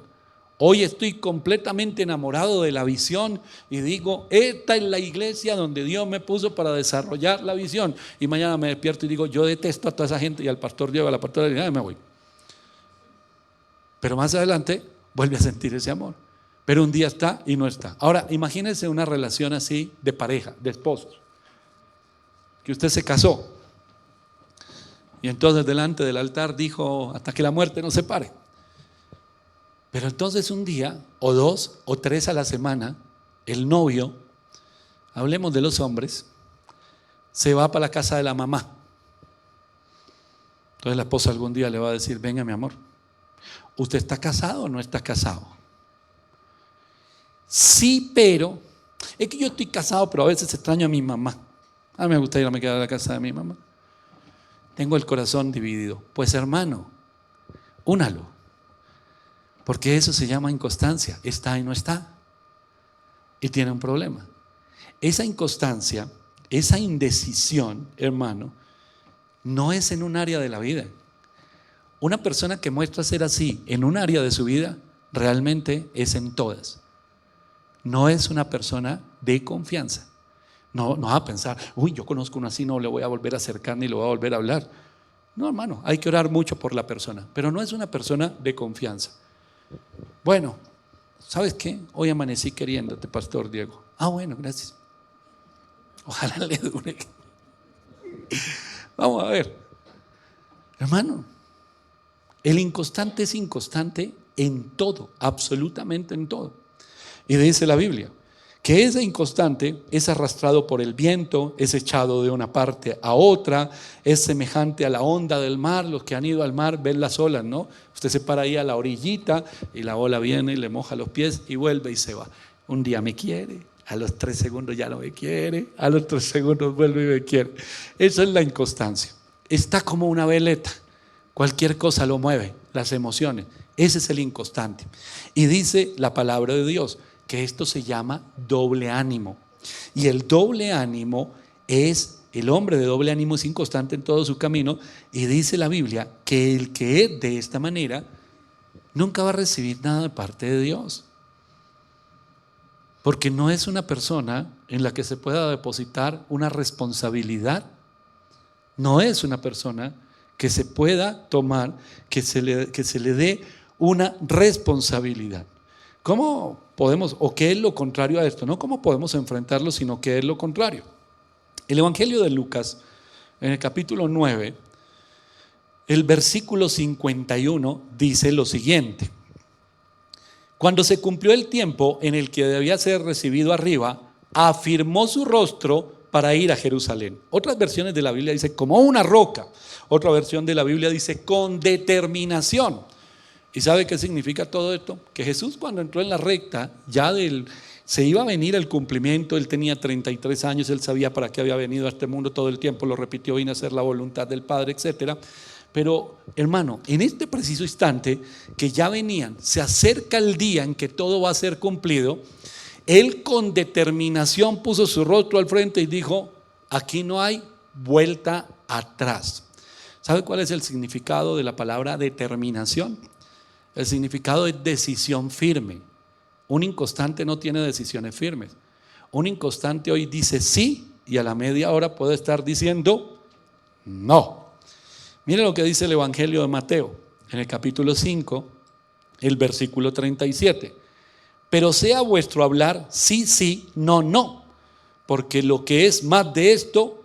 Hoy estoy completamente enamorado de la visión y digo, esta es la iglesia donde Dios me puso para desarrollar la visión. Y mañana me despierto y digo, yo detesto a toda esa gente y al pastor Diego, a la pastora, y me voy. Pero más adelante vuelve a sentir ese amor. Pero un día está y no está. Ahora, imagínense una relación así de pareja, de esposos. Que usted se casó y entonces delante del altar dijo, hasta que la muerte nos separe. Pero entonces un día, o 2 o 3 a la semana, el novio, hablemos de los hombres, se va para la casa de la mamá. Entonces la esposa algún día le va a decir, venga mi amor, ¿usted está casado o no está casado? Sí, pero es que yo estoy casado, pero a veces extraño a mi mamá. A mí me gusta ir a me quedar a la casa de mi mamá. Tengo el corazón dividido. Pues hermano, únalo. Porque eso se llama inconstancia, está y no está. Y tiene un problema. Esa inconstancia, esa indecisión, hermano, no es en un área de la vida. Una persona que muestra ser así en un área de su vida, realmente es en todas. No es una persona de confianza. No va a pensar, uy, yo conozco uno así, no le voy a volver a acercar ni lo voy a volver a hablar. No, hermano, hay que orar mucho por la persona, pero no es una persona de confianza. Bueno, ¿sabes qué? Hoy amanecí queriéndote, pastor Diego. Ah, bueno, gracias. Ojalá le dure. Vamos a ver. Hermano, el inconstante es inconstante en todo, absolutamente en todo. Y dice la Biblia que ese inconstante es arrastrado por el viento, es echado de una parte a otra, es semejante a la onda del mar. Los que han ido al mar ven las olas, ¿no? Usted se para ahí a la orillita y la ola viene y le moja los pies y vuelve y se va. Un día me quiere, a los 3 segundos ya no me quiere, a los 3 segundos vuelve y me quiere. Eso es la inconstancia. Está como una veleta, cualquier cosa lo mueve, las emociones. Ese es el inconstante. Y dice la palabra de Dios que esto se llama doble ánimo. Y el doble ánimo es, el hombre de doble ánimo es inconstante en todo su camino. Y dice la Biblia que el que es de esta manera nunca va a recibir nada de parte de Dios. Porque no es una persona en la que se pueda depositar una responsabilidad. No es una persona que se pueda tomar, que se le dé una responsabilidad. ¿Cómo podemos, o qué es lo contrario a esto? No cómo podemos enfrentarlo, sino qué es lo contrario. El Evangelio de Lucas, en el capítulo 9, el versículo 51 dice lo siguiente: cuando se cumplió el tiempo en el que debía ser recibido arriba, afirmó su rostro para ir a Jerusalén. Otras versiones de la Biblia dice como una roca. Otra versión de la Biblia dice con determinación. ¿Y sabe qué significa todo esto? Que Jesús, cuando entró en la recta, se iba a venir el cumplimiento. Él tenía 33 años, él sabía para qué había venido a este mundo, todo el tiempo lo repitió: vine a hacer la voluntad del Padre, etcétera. Pero hermano, en este preciso instante que ya venían, se acerca el día en que todo va a ser cumplido. Él con determinación puso su rostro al frente y dijo: aquí no hay vuelta atrás. ¿Sabe cuál es el significado de la palabra determinación? El significado es decisión firme. Un inconstante no tiene decisiones firmes. Un inconstante hoy dice sí y a la media hora puede estar diciendo no. Mire lo que dice el Evangelio de Mateo, en el capítulo 5, el versículo 37. Pero sea vuestro hablar sí, sí, no, no, porque lo que es más de esto,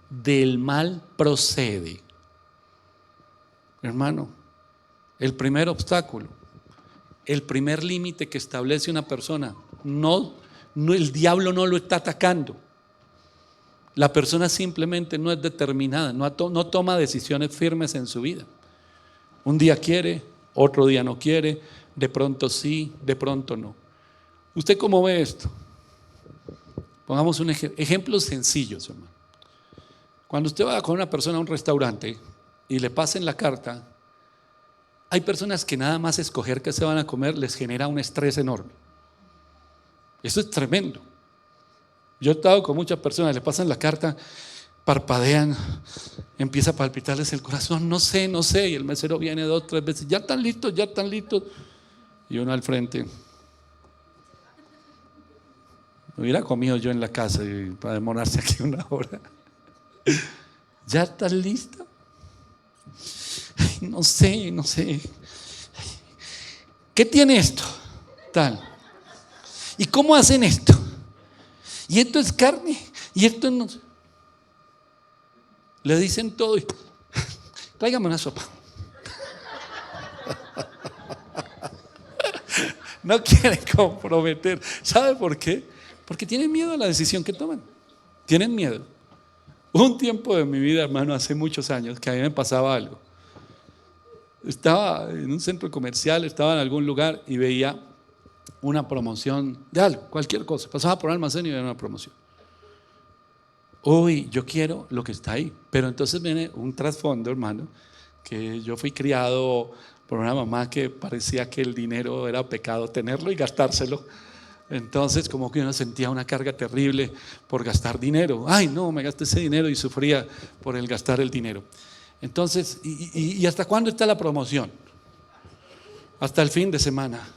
del mal procede. Hermano, el primer obstáculo, el primer límite que establece una persona, no, el diablo no lo está atacando. La persona simplemente no es determinada, no toma decisiones firmes en su vida. Un día quiere, otro día no quiere, de pronto sí, de pronto no. ¿Usted cómo ve esto? Pongamos un ejemplos sencillos, hermano. Cuando usted va con una persona a un restaurante y le pasen la carta, hay personas que nada más escoger qué se van a comer les genera un estrés enorme. Eso es tremendo. Yo he estado con muchas personas, le pasan la carta, parpadean, empieza a palpitarles el corazón, no sé, y el mesero viene 2, 3 veces, ya están listos, y uno al frente. Me hubiera comido yo en la casa para demorarse aquí una hora. ¿Ya estás lista? Ay, no sé. ¿Qué tiene esto? Tal. ¿Y cómo hacen esto? Y esto es carne, y esto no. Le dicen todo y tráigame una sopa. No quieren comprometer. ¿Sabe por qué? Porque tienen miedo a la decisión que toman. Tienen miedo. Un tiempo de mi vida, hermano, hace muchos años, que a mí me pasaba algo. Estaba en un centro comercial, estaba en algún lugar y veía una promoción de algo, cualquier cosa. Pasaba por un almacén y veía una promoción. Uy, yo quiero lo que está ahí. Pero entonces viene un trasfondo, hermano, que yo fui criado por una mamá que parecía que el dinero era pecado tenerlo y gastárselo. Entonces como que uno sentía una carga terrible por gastar dinero. Ay, no, me gasté ese dinero, y sufría por el gastar el dinero. Entonces, ¿y hasta cuándo está la promoción? Hasta el fin de semana.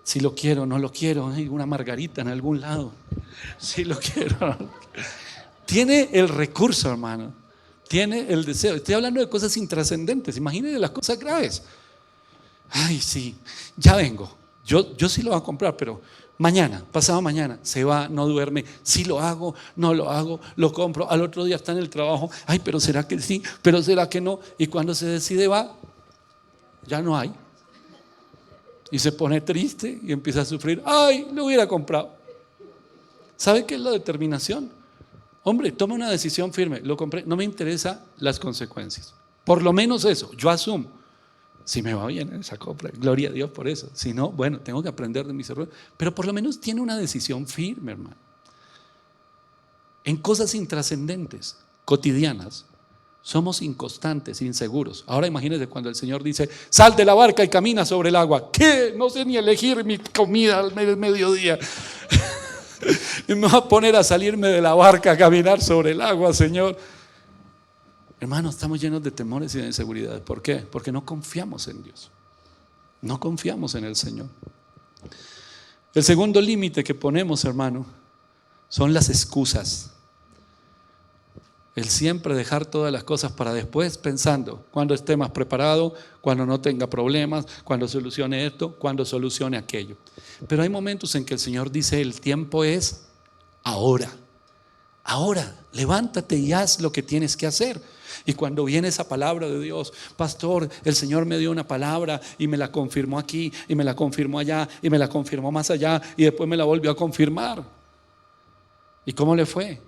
Si lo quiero, no lo quiero. Hay una margarita en algún lado. Si lo quiero. Tiene el recurso, hermano. Tiene el deseo. Estoy hablando de cosas intrascendentes. Imagínense las cosas graves. Ay, sí, ya vengo. Yo sí lo voy a comprar, pero mañana, pasado mañana, se va, no duerme. Sí lo hago, no lo hago, lo compro. Al otro día está en el trabajo. Ay, pero será que sí, pero será que no. Y cuando se decide va, ya no hay. Y se pone triste y empieza a sufrir. Ay, lo hubiera comprado. ¿Sabe qué es la determinación? Hombre, toma una decisión firme. Lo compré, no me interesan las consecuencias. Por lo menos eso, yo asumo. Si me va bien esa compra, gloria a Dios por eso. Si no, bueno, tengo que aprender de mis errores. Pero por lo menos tiene una decisión firme, hermano. En cosas intrascendentes, cotidianas, somos inconstantes, inseguros. Ahora imagínense cuando el Señor dice: sal de la barca y camina sobre el agua. ¿Qué? No sé ni elegir mi comida al mediodía. Y me voy a poner a salirme de la barca a caminar sobre el agua, Señor. Hermanos, estamos llenos de temores y de inseguridades. ¿Por qué? Porque no confiamos en Dios. No confiamos en el Señor. El segundo límite que ponemos, hermano, son las excusas. El siempre dejar todas las cosas para después, pensando cuando esté más preparado, cuando no tenga problemas, cuando solucione esto, cuando solucione aquello. Pero hay momentos en que el Señor dice: el tiempo es ahora. Ahora, levántate y haz lo que tienes que hacer. Y cuando viene esa palabra de Dios: pastor, el Señor me dio una palabra y me la confirmó aquí, y me la confirmó allá, y me la confirmó más allá, y después me la volvió a confirmar. ¿Y cómo le fue?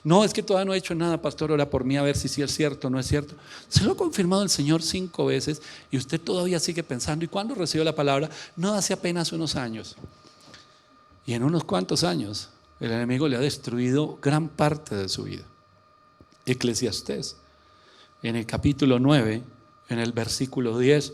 No, es que todavía no he hecho nada, pastor, ora por mí a ver si sí es cierto o no es cierto. Se lo ha confirmado el Señor 5 veces y usted todavía sigue pensando. ¿Y cuándo recibió la palabra? No, hace apenas unos años. Y en unos cuantos años el enemigo le ha destruido gran parte de su vida. Eclesiastés, en el capítulo 9, en el versículo 10,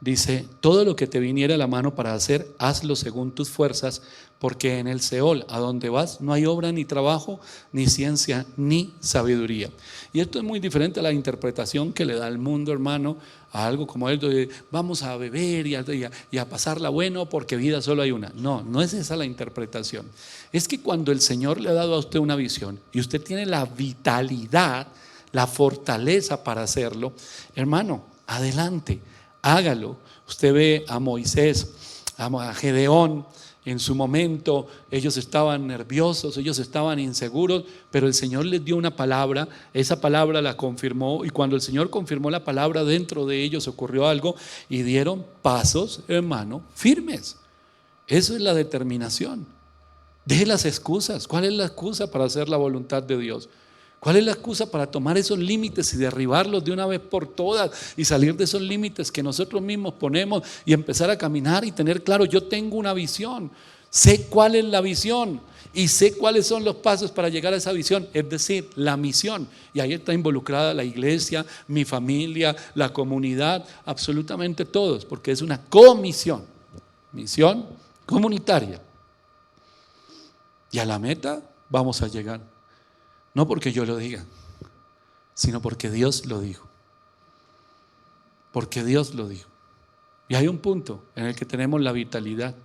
dice: todo lo que te viniera a la mano para hacer, hazlo según tus fuerzas, porque en el Seol, a donde vas, no hay obra ni trabajo, ni ciencia, ni sabiduría. Y esto es muy diferente a la interpretación que le da el mundo, hermano, a algo como esto de vamos a beber y a pasarla bueno porque vida solo hay una. No, no es esa la interpretación. Es que cuando el Señor le ha dado a usted una visión y usted tiene la vitalidad, la fortaleza para hacerlo, hermano, adelante, hágalo. Usted ve a Moisés, a Gedeón. En su momento ellos estaban nerviosos, ellos estaban inseguros, pero el Señor les dio una palabra, esa palabra la confirmó, y cuando el Señor confirmó la palabra, dentro de ellos ocurrió algo y dieron pasos, hermano, firmes. Eso es la determinación. Deje las excusas. ¿Cuál es la excusa para hacer la voluntad de Dios? ¿Cuál es la excusa para tomar esos límites y derribarlos de una vez por todas y salir de esos límites que nosotros mismos ponemos y empezar a caminar y tener claro: yo tengo una visión, sé cuál es la visión y sé cuáles son los pasos para llegar a esa visión, es decir, la misión? Y ahí está involucrada la iglesia, mi familia, la comunidad, absolutamente todos, porque es una comisión, misión comunitaria. Y a la meta vamos a llegar. No porque yo lo diga, sino porque Dios lo dijo. Porque Dios lo dijo. Y hay un punto en el que tenemos la vitalidad.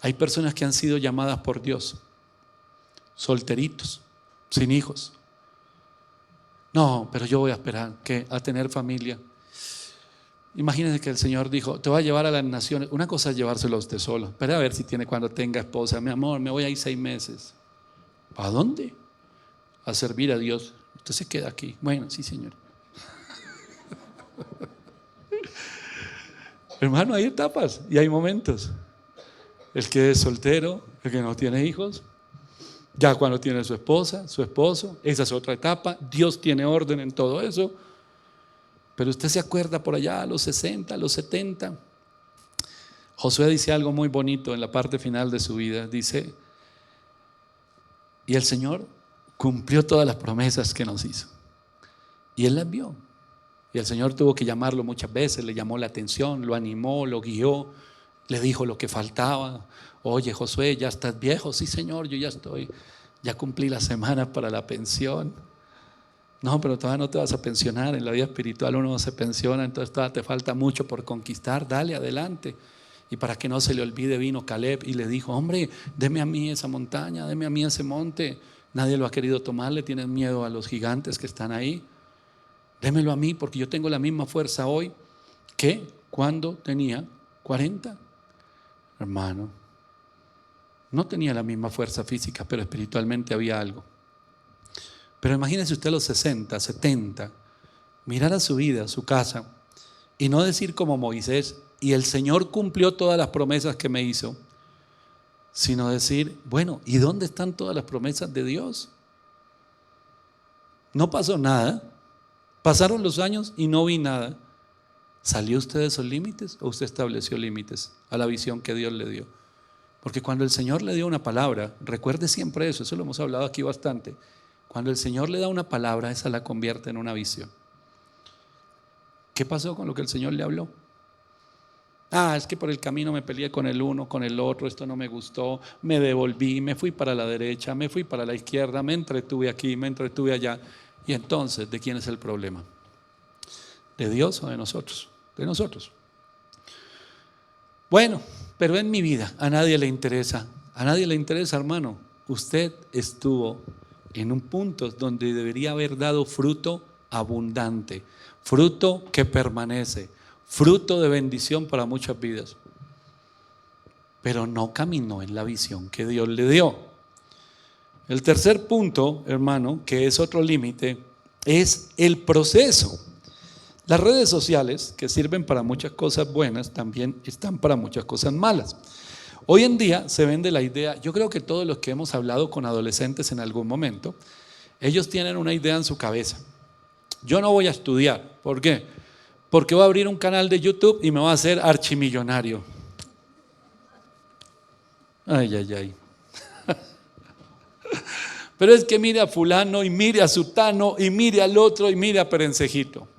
Hay personas que han sido llamadas por Dios, solteritos, sin hijos. No, pero yo voy a esperar a tener familia. Imagínense que el Señor dijo: te voy a llevar a las naciones. Una cosa es llevárselo a usted solo. Espera a ver si tiene cuando tenga esposa. Mi amor, me voy a ir 6 meses. ¿A dónde? A servir a Dios. Usted se queda aquí. Bueno, sí, Señor. Hermano, hay etapas y hay momentos. El que es soltero, el que no tiene hijos, ya cuando tiene su esposa, su esposo, esa es otra etapa. Dios tiene orden en todo eso. Pero usted se acuerda por allá a los 60, a los 70. Josué dice algo muy bonito en la parte final de su vida. Dice: y el Señor cumplió todas las promesas que nos hizo. Y Él las vio. Y el Señor tuvo que llamarlo muchas veces, le llamó la atención, lo animó, lo guió, le dijo lo que faltaba. Oye, Josué, ¿ya estás viejo? Sí, Señor, yo ya estoy, ya cumplí las semanas para la pensión. No, pero todavía no te vas a pensionar. En la vida espiritual uno no se pensiona, entonces todavía te falta mucho por conquistar. Dale, adelante. Y para que no se le olvide, vino Caleb y le dijo: hombre, deme a mí esa montaña, deme a mí ese monte. Nadie lo ha querido tomar, le tienen miedo a los gigantes que están ahí. Démelo a mí, porque yo tengo la misma fuerza hoy que cuando tenía 40. Hermano, no tenía la misma fuerza física, pero espiritualmente había algo. Pero imagínese usted a los 60, 70, mirar a su vida, a su casa, y no decir como Moisés: y el Señor cumplió todas las promesas que me hizo, sino decir: bueno, ¿y dónde están todas las promesas de Dios? No pasó nada, pasaron los años y no vi nada. ¿Salió usted de esos límites o usted estableció límites a la visión que Dios le dio? Porque cuando el Señor le dio una palabra, recuerde siempre eso lo hemos hablado aquí bastante. Cuando el Señor le da una palabra, esa la convierte en una visión. ¿Qué pasó con lo que el Señor le habló? Es que por el camino me peleé con el uno, con el otro, esto no me gustó, me devolví, me fui para la derecha, me fui para la izquierda, me entretuve aquí, me entretuve allá. Y entonces, ¿de quién es el problema? ¿De Dios o de nosotros? De nosotros. Bueno, pero en mi vida a nadie le interesa. A nadie le interesa, hermano. Usted estuvo en un punto donde debería haber dado fruto abundante, fruto que permanece, fruto de bendición para muchas vidas. Pero no caminó en la visión que Dios le dio. El tercer punto, hermano, que es otro límite, es el proceso. Las redes sociales, que sirven para muchas cosas buenas, también están para muchas cosas malas. Hoy en día se vende la idea, yo creo que todos los que hemos hablado con adolescentes en algún momento, ellos tienen una idea en su cabeza. Yo no voy a estudiar. ¿Por qué? Porque voy a abrir un canal de YouTube y me voy a hacer archimillonario. Ay, ay, ay. Pero es que mire a fulano y mire a sutano y mire al otro y mire a perencejito.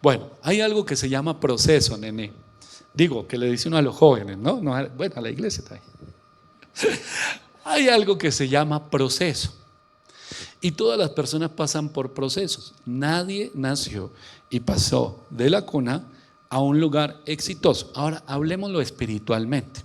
Bueno, hay algo que se llama proceso, nene. Digo, que le dice uno a los jóvenes, ¿no? Bueno, a la iglesia también. Hay algo que se llama proceso. Y todas las personas pasan por procesos. Nadie nació y pasó de la cuna a un lugar exitoso. Ahora, hablemoslo espiritualmente.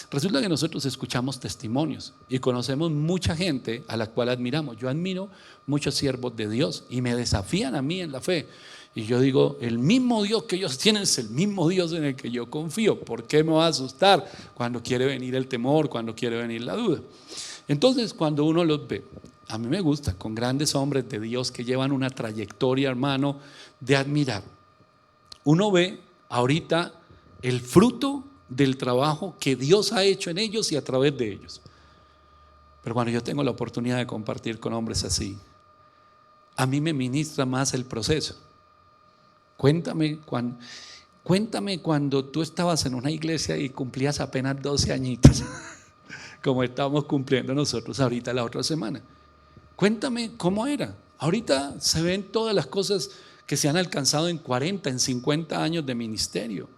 Resulta que nosotros escuchamos testimonios y conocemos mucha gente a la cual admiramos. Yo admiro muchos siervos de Dios y me desafían a mí en la fe. Y yo digo, el mismo Dios que ellos tienen es el mismo Dios en el que yo confío. ¿Por qué me va a asustar cuando quiere venir el temor, cuando quiere venir la duda? Entonces, cuando uno los ve, a mí me gusta, con grandes hombres de Dios que llevan una trayectoria, hermano, de admirar. Uno ve ahorita el fruto del trabajo que Dios ha hecho en ellos y a través de ellos. Pero cuando yo tengo la oportunidad de compartir con hombres así, a mí me ministra más el proceso. Cuéntame cuando tú estabas en una iglesia y cumplías apenas 12 añitos, como estamos cumpliendo nosotros ahorita la otra semana. Cuéntame cómo era. Ahorita se ven todas las cosas que se han alcanzado en 40, en 50 años de ministerio.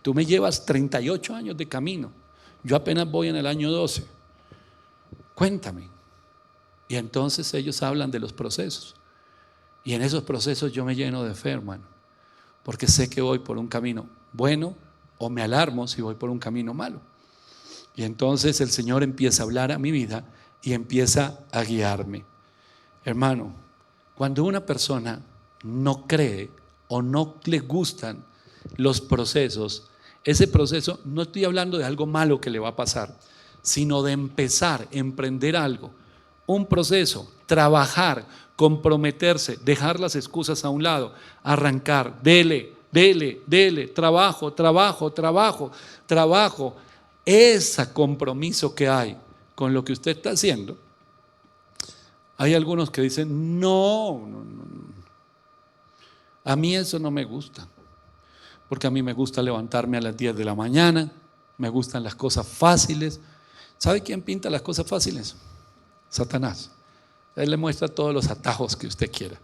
Tú me llevas 38 años de camino. Yo apenas voy en el año 12. Cuéntame. Y entonces ellos hablan de los procesos. Y en esos procesos yo me lleno de fe, hermano. Porque sé que voy por un camino bueno o me alarmo si voy por un camino malo. Y entonces el Señor empieza a hablar a mi vida y empieza a guiarme. Hermano, cuando una persona no cree o no le gustan los procesos, ese proceso, no estoy hablando de algo malo que le va a pasar, sino de empezar, emprender algo, un proceso, trabajar, comprometerse, dejar las excusas a un lado, arrancar, dele, trabajo, ese compromiso que hay con lo que usted está haciendo. Hay algunos que dicen, no, a mí eso no me gusta, porque a mí me gusta levantarme a las 10 de la mañana, me gustan las cosas fáciles. ¿Sabe quién pinta las cosas fáciles? Satanás. Él le muestra todos los atajos que usted quiera.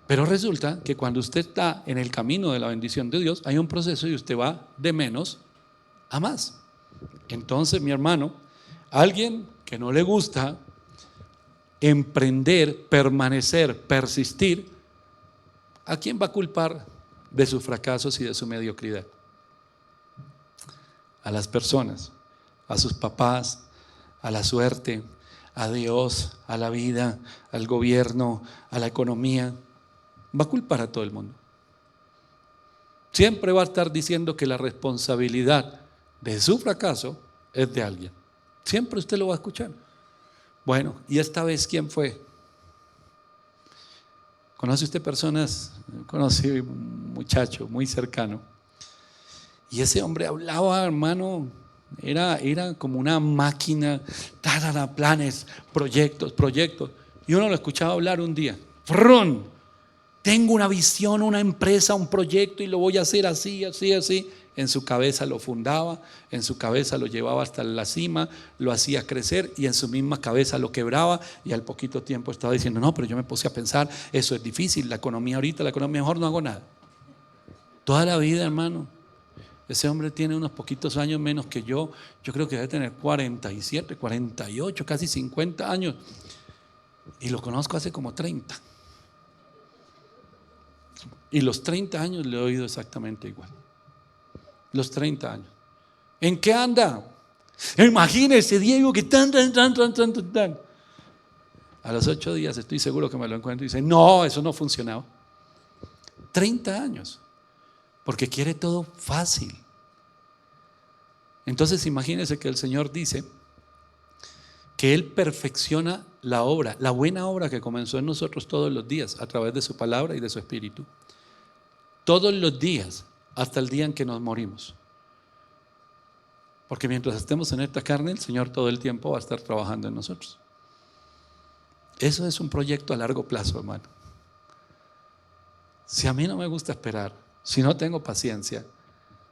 Pero resulta que cuando usted está en el camino de la bendición de Dios, hay un proceso y usted va de menos a más. Entonces, mi hermano, alguien que no le gusta emprender, permanecer, persistir, ¿a quién va a culpar de sus fracasos y de su mediocridad? A las personas, a sus papás, a la suerte, a Dios, a la vida, al gobierno, a la economía. Va a culpar a todo el mundo. Siempre va a estar diciendo que la responsabilidad de su fracaso es de alguien. Siempre usted lo va a escuchar. Bueno, ¿y esta vez quién fue? ¿Conoce usted personas? Conocí un muchacho muy cercano. Y ese hombre hablaba, hermano, era como una máquina, planes, proyectos. Y uno lo escuchaba hablar un día. ¡Frun! Tengo una visión, una empresa, un proyecto y lo voy a hacer así. En su cabeza lo fundaba, en su cabeza lo llevaba hasta la cima, lo hacía crecer y en su misma cabeza lo quebraba y al poquito tiempo estaba diciendo, no, pero yo me puse a pensar, eso es difícil, la economía mejor no hago nada. Toda la vida, hermano. Ese hombre tiene unos poquitos años menos que yo creo que debe tener 47, 48, casi 50 años y lo conozco hace como 30. Y los 30 años le he oído exactamente igual. Los 30 años. ¿En qué anda? Imagínese, Diego, que tan. A los 8 días estoy seguro que me lo encuentro y dice, no, eso no funcionaba. 30 años, porque quiere todo fácil. Entonces imagínese que el Señor dice que Él perfecciona la obra, la buena obra que comenzó en nosotros todos los días a través de su palabra y de su espíritu. Todos los días, hasta el día en que nos morimos. Porque mientras estemos en esta carne, el Señor todo el tiempo va a estar trabajando en nosotros. Eso es un proyecto a largo plazo, hermano. Si a mí no me gusta esperar, si no tengo paciencia,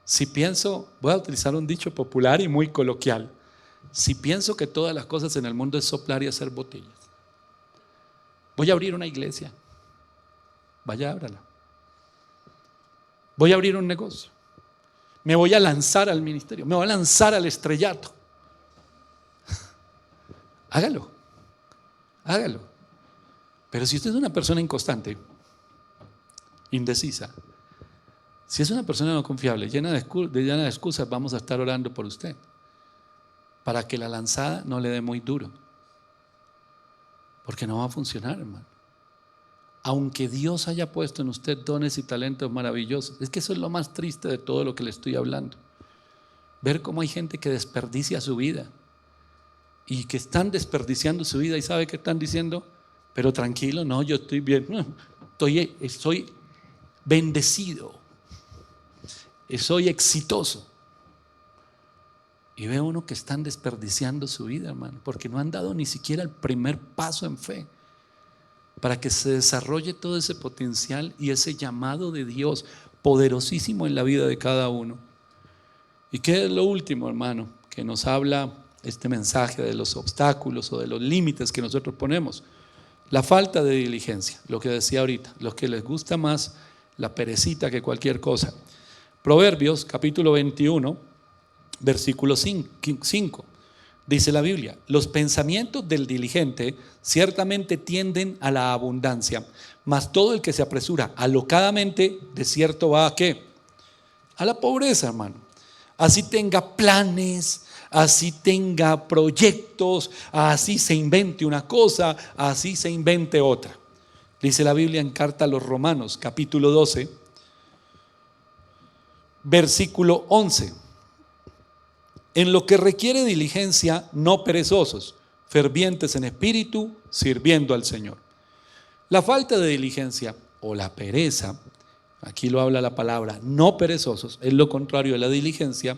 si pienso, voy a utilizar un dicho popular y muy coloquial, si pienso que todas las cosas en el mundo es soplar y hacer botellas, voy a abrir una iglesia, vaya, ábrala. Voy a abrir un negocio, me voy a lanzar al ministerio, me voy a lanzar al estrellato. Hágalo, hágalo. Pero si usted es una persona inconstante, indecisa, si es una persona no confiable, llena de excusas, vamos a estar orando por usted para que la lanzada no le dé muy duro, porque no va a funcionar, hermano. Aunque Dios haya puesto en usted dones y talentos maravillosos, es que eso es lo más triste de todo lo que le estoy hablando. Ver cómo hay gente que desperdicia su vida y que están desperdiciando su vida y sabe que están diciendo, pero tranquilo, no, yo estoy bien, estoy bendecido, soy exitoso. Y ve uno que están desperdiciando su vida, hermano, porque no han dado ni siquiera el primer paso en fe para que se desarrolle todo ese potencial y ese llamado de Dios poderosísimo en la vida de cada uno. ¿Y qué es lo último, hermano, que nos habla este mensaje de los obstáculos o de los límites que nosotros ponemos? La falta de diligencia, lo que decía ahorita, los que les gusta más la perecita que cualquier cosa. Proverbios capítulo 21, versículo 5. Dice la Biblia, los pensamientos del diligente ciertamente tienden a la abundancia, mas todo el que se apresura alocadamente, de cierto va a ¿qué? A la pobreza, hermano. Así tenga planes, así tenga proyectos, así se invente una cosa, así se invente otra. Dice la Biblia en carta a los Romanos, capítulo 12, versículo 11. En lo que requiere diligencia, no perezosos, fervientes en espíritu, sirviendo al Señor. La falta de diligencia o la pereza, aquí lo habla la palabra, no perezosos, es lo contrario de la diligencia,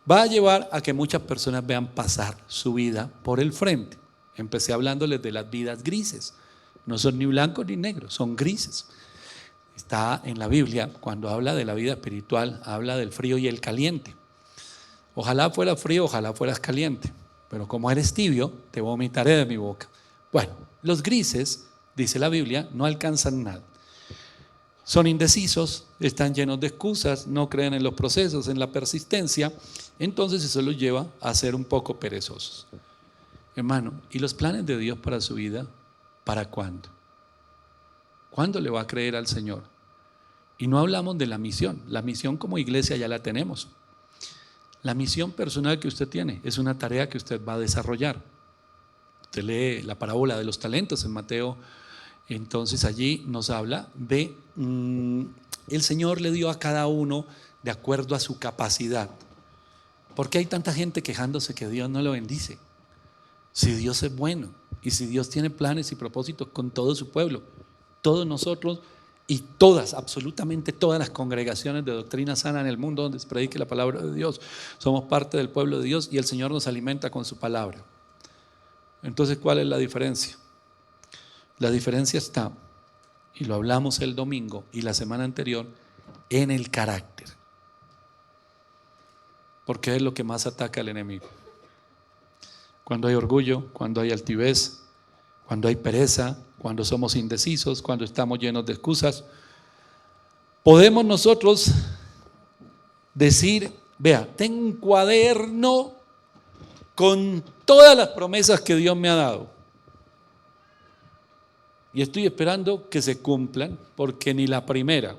va a llevar a que muchas personas vean pasar su vida por el frente. Empecé hablándoles de las vidas grises, no son ni blancos ni negros, son grises. Está en la Biblia, cuando habla de la vida espiritual, habla del frío y el caliente. Ojalá fuera frío, ojalá fueras caliente, pero como eres tibio, te vomitaré de mi boca. Bueno, los grises, dice la Biblia, no alcanzan nada. Son indecisos, están llenos de excusas, no creen en los procesos, en la persistencia, entonces eso los lleva a ser un poco perezosos. Hermano, ¿y los planes de Dios para su vida? ¿Para cuándo? ¿Cuándo le va a creer al Señor? Y no hablamos de la misión como iglesia ya la tenemos. La misión personal que usted tiene es una tarea que usted va a desarrollar. Usted lee la parábola de los talentos en Mateo, entonces allí nos habla de el Señor le dio a cada uno de acuerdo a su capacidad. ¿Por qué hay tanta gente quejándose que Dios no lo bendice? Si Dios es bueno y si Dios tiene planes y propósitos con todo su pueblo, todos nosotros y todas, absolutamente todas las congregaciones de doctrina sana en el mundo donde se predique la palabra de Dios, somos parte del pueblo de Dios y el Señor nos alimenta con su palabra. Entonces, ¿cuál es la diferencia? La diferencia está, y lo hablamos el domingo y la semana anterior, en el carácter. Porque es lo que más ataca al enemigo. Cuando hay orgullo, cuando hay altivez, cuando hay pereza, cuando somos indecisos, cuando estamos llenos de excusas, podemos nosotros decir, vea, tengo un cuaderno con todas las promesas que Dios me ha dado y estoy esperando que se cumplan, porque ni la primera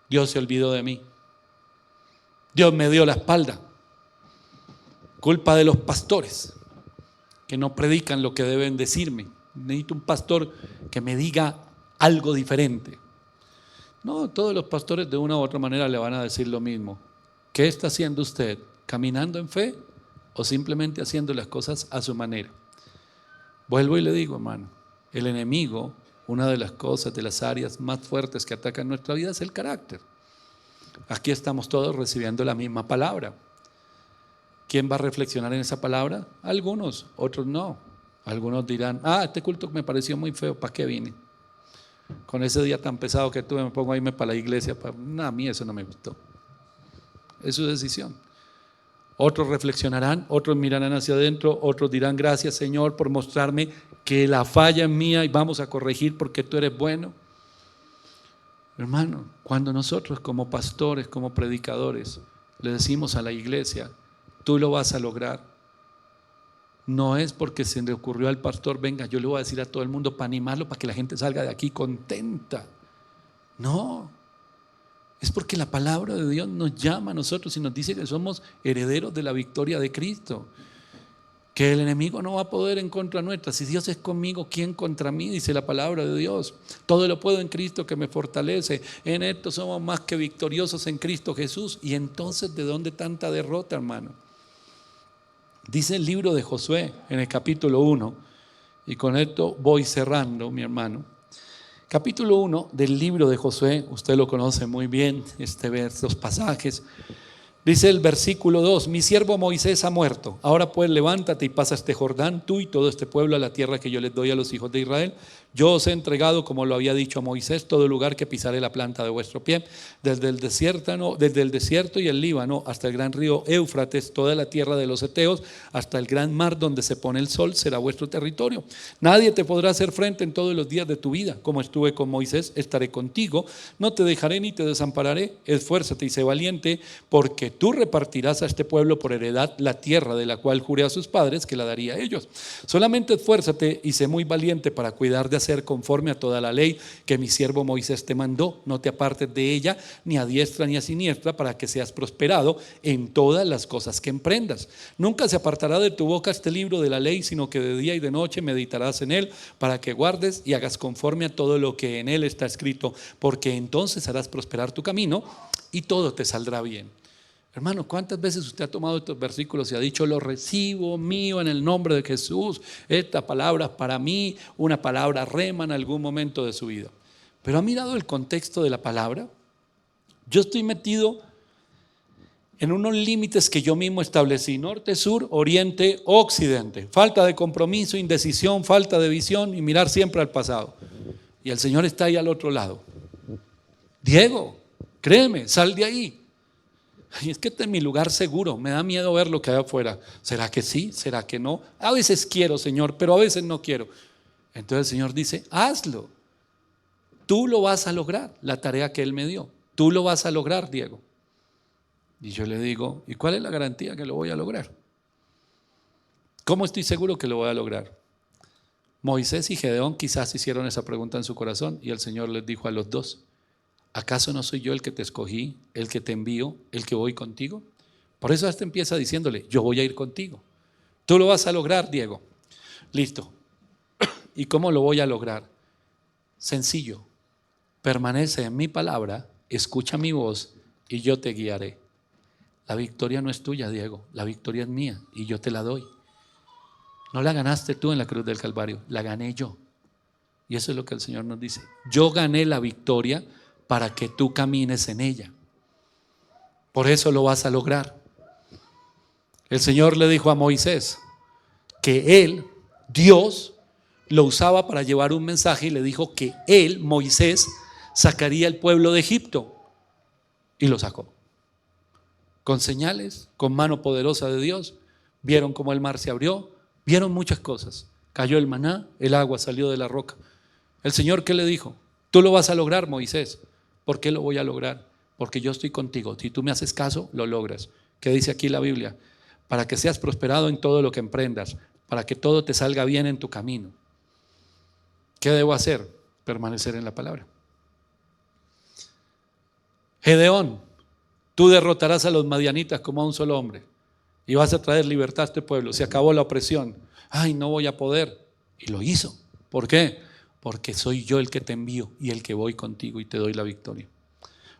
Dios se olvidó de mí. Dios me dio la espalda. Culpa de los pastores que no predican lo que deben decirme. Necesito un pastor que me diga algo diferente. No, todos los pastores de una u otra manera le van a decir lo mismo. ¿Qué está haciendo usted? ¿Caminando en fe o simplemente haciendo las cosas a su manera? Vuelvo y le digo, hermano, el enemigo, una de las cosas, de las áreas más fuertes que atacan nuestra vida es el carácter. Aquí estamos todos recibiendo la misma palabra. ¿Quién va a reflexionar en esa palabra? Algunos, otros no. Algunos dirán, este culto me pareció muy feo, ¿para qué vine? Con ese día tan pesado que tuve me pongo a irme para la iglesia. No, a mí eso no me gustó. Es su decisión. Otros reflexionarán, otros mirarán hacia adentro, otros dirán, gracias Señor por mostrarme que la falla es mía y vamos a corregir porque tú eres bueno. Hermano, cuando nosotros como pastores, como predicadores, le decimos a la iglesia, tú lo vas a lograr, no es porque se le ocurrió al pastor, venga, yo le voy a decir a todo el mundo para animarlo, para que la gente salga de aquí contenta. No, es porque la palabra de Dios nos llama a nosotros y nos dice que somos herederos de la victoria de Cristo, que el enemigo no va a poder en contra nuestra. Si Dios es conmigo, ¿quién contra mí? Dice la palabra de Dios. Todo lo puedo en Cristo que me fortalece. En esto somos más que victoriosos en Cristo Jesús. Y entonces, ¿de dónde tanta derrota, hermano? Dice el libro de Josué en el capítulo 1, y con esto voy cerrando, mi hermano. Capítulo 1 del libro de Josué, usted lo conoce muy bien, estos pasajes. Dice el versículo 2, mi siervo Moisés ha muerto, ahora pues levántate y pasa este Jordán, tú y todo este pueblo, a la tierra que yo les doy a los hijos de Israel. Yo os he entregado, como lo había dicho a Moisés, todo lugar que pisare la planta de vuestro pie, desde el desierto y el Líbano hasta el gran río Éufrates, toda la tierra de los heteos, hasta el gran mar donde se pone el sol, será vuestro territorio. Nadie te podrá hacer frente en todos los días de tu vida. Como estuve con Moisés, estaré contigo, no te dejaré ni te desampararé. Esfuérzate y sé valiente, porque tú repartirás a este pueblo por heredad la tierra de la cual juré a sus padres que la daría a ellos. Solamente esfuérzate y sé muy valiente para cuidar de hacer conforme a toda la ley que mi siervo Moisés te mandó. No te apartes de ella ni a diestra ni a siniestra, para que seas prosperado en todas las cosas que emprendas. Nunca se apartará de tu boca este libro de la ley, sino que de día y de noche meditarás en él, para que guardes y hagas conforme a todo lo que en él está escrito, porque entonces harás prosperar tu camino y todo te saldrá bien. Hermano, ¿cuántas veces usted ha tomado estos versículos y ha dicho, lo recibo mío en el nombre de Jesús? Esta palabra es para mí, una palabra rema en algún momento de su vida. Pero ha mirado el contexto de la palabra. Yo estoy metido en unos límites que yo mismo establecí: norte, sur, oriente, occidente. Falta de compromiso, indecisión, falta de visión y mirar siempre al pasado. Y el Señor está ahí al otro lado. Diego, créeme, sal de ahí. Y es que este es mi lugar seguro, me da miedo ver lo que hay afuera. ¿Será que sí? ¿Será que no? A veces quiero, Señor, pero a veces no quiero. Entonces el Señor dice, hazlo. Tú lo vas a lograr, la tarea que Él me dio. Tú lo vas a lograr, Diego. Y yo le digo, ¿y cuál es la garantía que lo voy a lograr? ¿Cómo estoy seguro que lo voy a lograr? Moisés y Gedeón quizás hicieron esa pregunta en su corazón y el Señor les dijo a los dos, ¿acaso no soy yo el que te escogí, el que te envío, el que voy contigo? Por eso hasta empieza diciéndole, yo voy a ir contigo. Tú lo vas a lograr, Diego. Listo. ¿Y cómo lo voy a lograr? Sencillo. Permanece en mi palabra, escucha mi voz y yo te guiaré. La victoria no es tuya, Diego. La victoria es mía y yo te la doy. No la ganaste tú en la cruz del Calvario, la gané yo. Y eso es lo que el Señor nos dice. Yo gané la victoria para que tú camines en ella. Por eso lo vas a lograr. El Señor le dijo a Moisés que él, Dios, lo usaba para llevar un mensaje y le dijo que él, Moisés, sacaría el pueblo de Egipto. Y lo sacó. Con señales, con mano poderosa de Dios. Vieron cómo el mar se abrió, vieron muchas cosas. Cayó el maná, el agua salió de la roca. El Señor, ¿qué le dijo? Tú lo vas a lograr, Moisés. ¿Por qué lo voy a lograr? Porque yo estoy contigo. Si tú me haces caso, lo logras. ¿Qué dice aquí la Biblia? Para que seas prosperado en todo lo que emprendas, para que todo te salga bien en tu camino. ¿Qué debo hacer? Permanecer en la palabra. Gedeón Tú derrotarás a los madianitas como a un solo hombre y vas a traer libertad a este pueblo. Se acabó la opresión. Ay, no voy a poder. Y lo hizo. ¿Por qué? Porque soy yo el que te envío y el que voy contigo y te doy la victoria.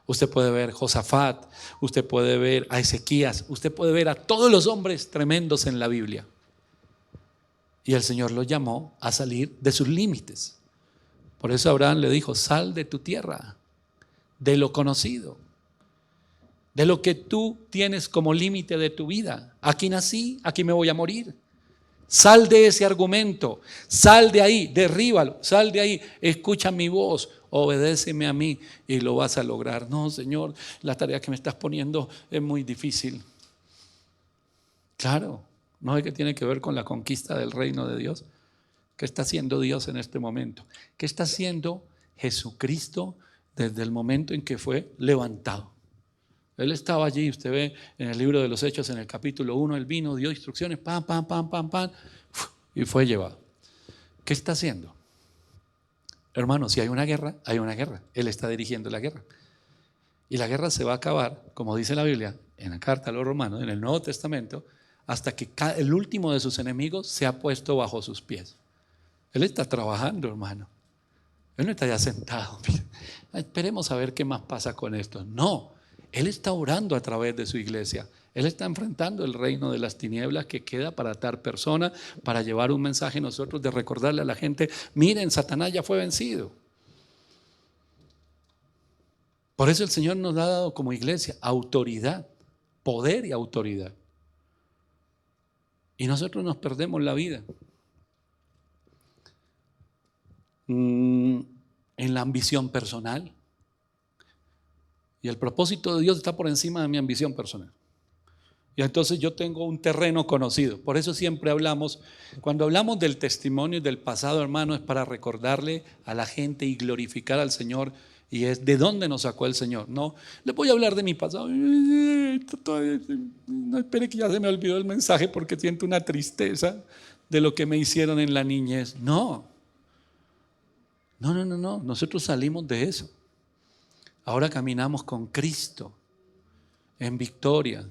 Usted puede ver Josafat, usted puede ver a Ezequías, usted puede ver a todos los hombres tremendos en la Biblia. Y el Señor los llamó a salir de sus límites. Por eso Abraham le dijo: sal de tu tierra, de lo conocido, de lo que tú tienes como límite de tu vida. Aquí nací, aquí me voy a morir. Sal de ese argumento, sal de ahí, derríbalo, sal de ahí, escucha mi voz, obedéceme a mí y lo vas a lograr. No, Señor, la tarea que me estás poniendo es muy difícil. Claro, ¿no es que tiene que ver con la conquista del reino de Dios? ¿Qué está haciendo Dios en este momento? ¿Qué está haciendo Jesucristo desde el momento en que fue levantado? Él estaba allí, usted ve en el libro de los Hechos, en el capítulo 1, él vino, dio instrucciones, pam, pam, pam, pam, pam, y fue llevado. ¿Qué está haciendo? Hermano, si hay una guerra, hay una guerra. Él está dirigiendo la guerra. Y la guerra se va a acabar, como dice la Biblia, en la carta a los romanos, en el Nuevo Testamento, hasta que el último de sus enemigos se ha puesto bajo sus pies. Él está trabajando, hermano. Él no está ya sentado. Esperemos a ver qué más pasa con esto. No. Él está orando a través de su iglesia. Él está enfrentando el reino de las tinieblas que queda para atar personas, para llevar un mensaje nosotros de recordarle a la gente: miren, Satanás ya fue vencido. Por eso el Señor nos ha dado como iglesia autoridad, poder y autoridad. Y nosotros nos perdemos la vida en la ambición personal. Y el propósito de Dios está por encima de mi ambición personal. Y entonces yo tengo un terreno conocido. Por eso siempre hablamos, cuando hablamos del testimonio y del pasado, hermano, es para recordarle a la gente y glorificar al Señor. Y es de dónde nos sacó el Señor. No, le voy a hablar de mi pasado. No espere que ya se me olvidó el mensaje porque siento una tristeza de lo que me hicieron en la niñez. No. Nosotros salimos de eso. Ahora caminamos con Cristo en victoria.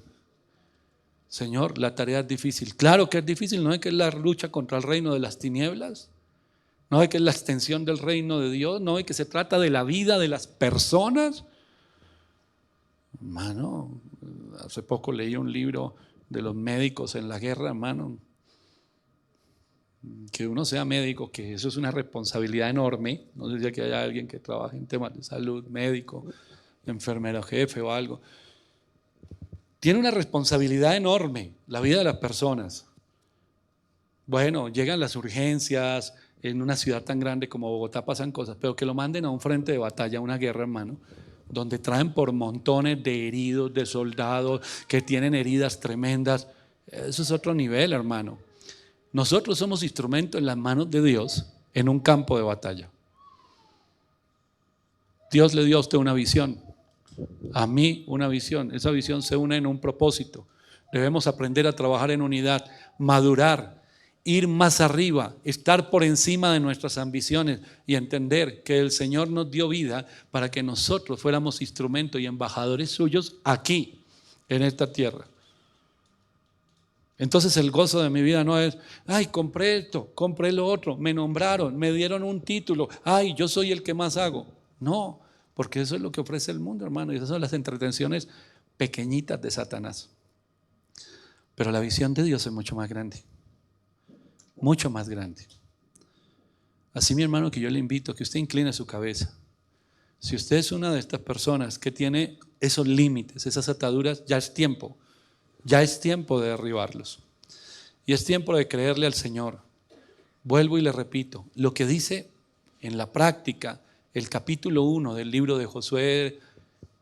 Señor, la tarea es difícil. Claro que es difícil, no es que es la lucha contra el reino de las tinieblas, no es que es la extensión del reino de Dios, no es que se trata de la vida de las personas. Hermano, hace poco leí un libro de los médicos en la guerra, hermano. Que uno sea médico, que eso es una responsabilidad enorme. No sé si aquí hay alguien que trabaje en temas de salud, médico, enfermero jefe o algo. Tiene una responsabilidad enorme la vida de las personas. Bueno, llegan las urgencias, en una ciudad tan grande como Bogotá pasan cosas, pero que lo manden a un frente de batalla, a una guerra, hermano, donde traen por montones de heridos, de soldados que tienen heridas tremendas. Eso es otro nivel, hermano. Nosotros somos instrumentos en las manos de Dios en un campo de batalla. Dios le dio a usted una visión, a mí una visión. Esa visión se une en un propósito. Debemos aprender a trabajar en unidad, madurar, ir más arriba, estar por encima de nuestras ambiciones y entender que el Señor nos dio vida para que nosotros fuéramos instrumentos y embajadores suyos aquí, en esta tierra. Entonces el gozo de mi vida no es: ay, compré esto, compré lo otro, me nombraron, me dieron un título, ay, yo soy el que más hago. No, porque eso es lo que ofrece el mundo, hermano, y esas son las entretenciones pequeñitas de Satanás. Pero la visión de Dios es mucho más grande, mucho más grande. Así, mi hermano, que yo le invito a que usted incline su cabeza. Si usted es una de estas personas que tiene esos límites, esas ataduras, ya es tiempo de derribarlos. Y es tiempo de creerle al Señor. Vuelvo y le repito, lo que dice en la práctica el capítulo 1 del libro de Josué,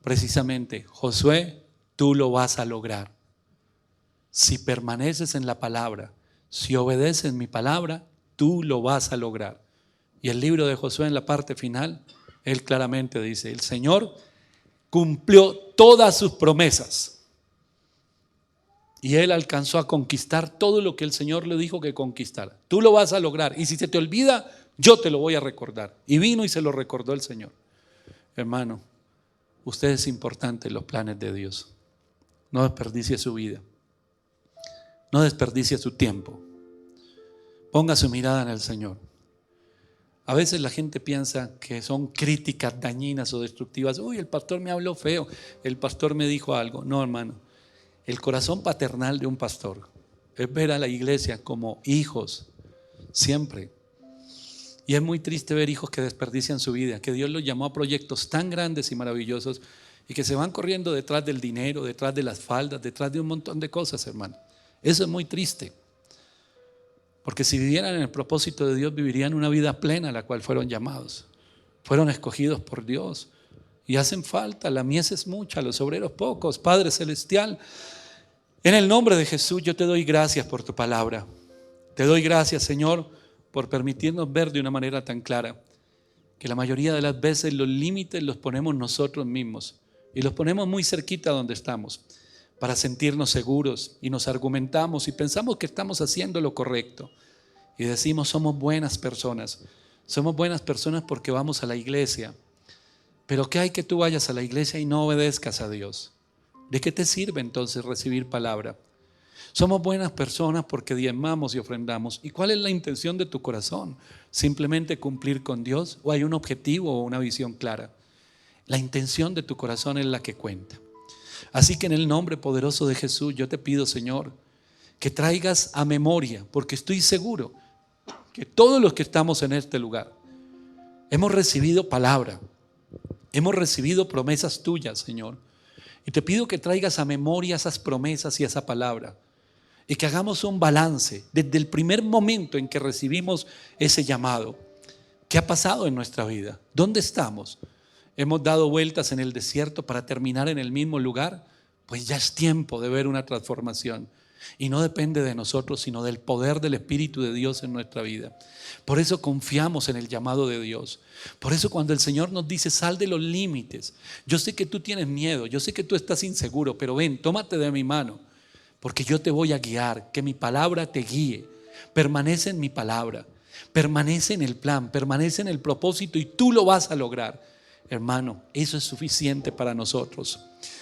precisamente: Josué, tú lo vas a lograr. Si permaneces en la palabra, si obedeces mi palabra, tú lo vas a lograr. Y el libro de Josué, en la parte final, él claramente dice: el Señor cumplió todas sus promesas. Y él alcanzó a conquistar todo lo que el Señor le dijo que conquistara. Tú lo vas a lograr. Y si se te olvida, yo te lo voy a recordar. Y vino y se lo recordó el Señor. Hermano, usted es importante en los planes de Dios. No desperdicie su vida. No desperdicie su tiempo. Ponga su mirada en el Señor. A veces la gente piensa que son críticas dañinas o destructivas. Uy, el pastor me habló feo, el pastor me dijo algo. No, hermano. El corazón paternal de un pastor es ver a la iglesia como hijos, siempre. Y es muy triste ver hijos que desperdician su vida, que Dios los llamó a proyectos tan grandes y maravillosos y que se van corriendo detrás del dinero, detrás de las faldas, detrás de un montón de cosas, hermano. Eso es muy triste. Porque si vivieran en el propósito de Dios, vivirían una vida plena a la cual fueron llamados. Fueron escogidos por Dios. Y hacen falta, la mies es mucha, los obreros pocos. Padre Celestial, en el nombre de Jesús yo te doy gracias por tu palabra. Te doy gracias, Señor, por permitirnos ver de una manera tan clara que la mayoría de las veces los límites los ponemos nosotros mismos y los ponemos muy cerquita donde estamos para sentirnos seguros, y nos argumentamos y pensamos que estamos haciendo lo correcto y decimos somos buenas personas porque vamos a la iglesia. Pero ¿qué hay que tú vayas a la iglesia y no obedezcas a Dios? ¿De qué te sirve entonces recibir palabra? Somos buenas personas porque diezmamos y ofrendamos. ¿Y cuál es la intención de tu corazón? ¿Simplemente cumplir con Dios o hay un objetivo o una visión clara? La intención de tu corazón es la que cuenta. Así que en el nombre poderoso de Jesús yo te pido, Señor, que traigas a memoria, porque estoy seguro que todos los que estamos en este lugar hemos recibido palabra, hemos recibido promesas tuyas, Señor. Y te pido que traigas a memoria esas promesas y esa palabra y que hagamos un balance desde el primer momento en que recibimos ese llamado. ¿Qué ha pasado en nuestra vida? ¿Dónde estamos? ¿Hemos dado vueltas en el desierto para terminar en el mismo lugar? Pues ya es tiempo de ver una transformación. Y no depende de nosotros, sino del poder del Espíritu de Dios en nuestra vida. Por eso confiamos en el llamado de Dios. Por eso cuando el Señor nos dice sal de los límites, yo sé que tú tienes miedo, yo sé que tú estás inseguro, pero ven, tómate de mi mano, porque yo te voy a guiar, que mi palabra te guíe. Permanece en mi palabra, permanece en el plan, permanece en el propósito y tú lo vas a lograr. Hermano, eso es suficiente para nosotros.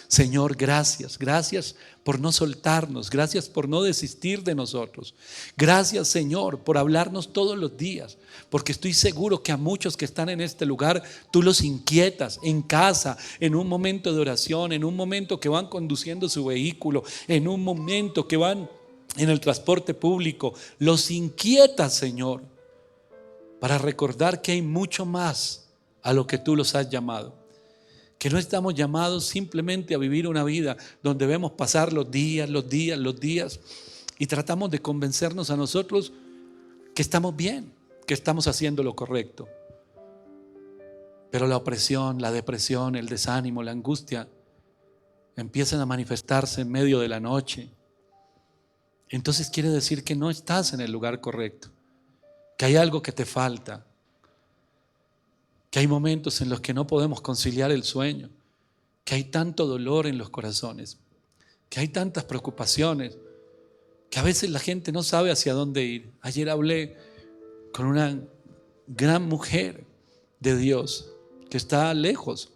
Señor, gracias por no soltarnos, gracias por no desistir de nosotros. Gracias, Señor, por hablarnos todos los días, porque estoy seguro que a muchos que están en este lugar, tú los inquietas en casa, en un momento de oración, en un momento que van conduciendo su vehículo, en un momento que van en el transporte público. Los inquietas, Señor, para recordar que hay mucho más a lo que tú los has llamado. Que no estamos llamados simplemente a vivir una vida donde vemos pasar los días y tratamos de convencernos a nosotros que estamos bien, que estamos haciendo lo correcto. Pero la opresión, la depresión, el desánimo, la angustia empiezan a manifestarse en medio de la noche. Entonces quiere decir que no estás en el lugar correcto, que hay algo que te falta, que hay momentos en los que no podemos conciliar el sueño, que hay tanto dolor en los corazones, que hay tantas preocupaciones, que a veces la gente no sabe hacia dónde ir. Ayer hablé con una gran mujer de Dios que está lejos.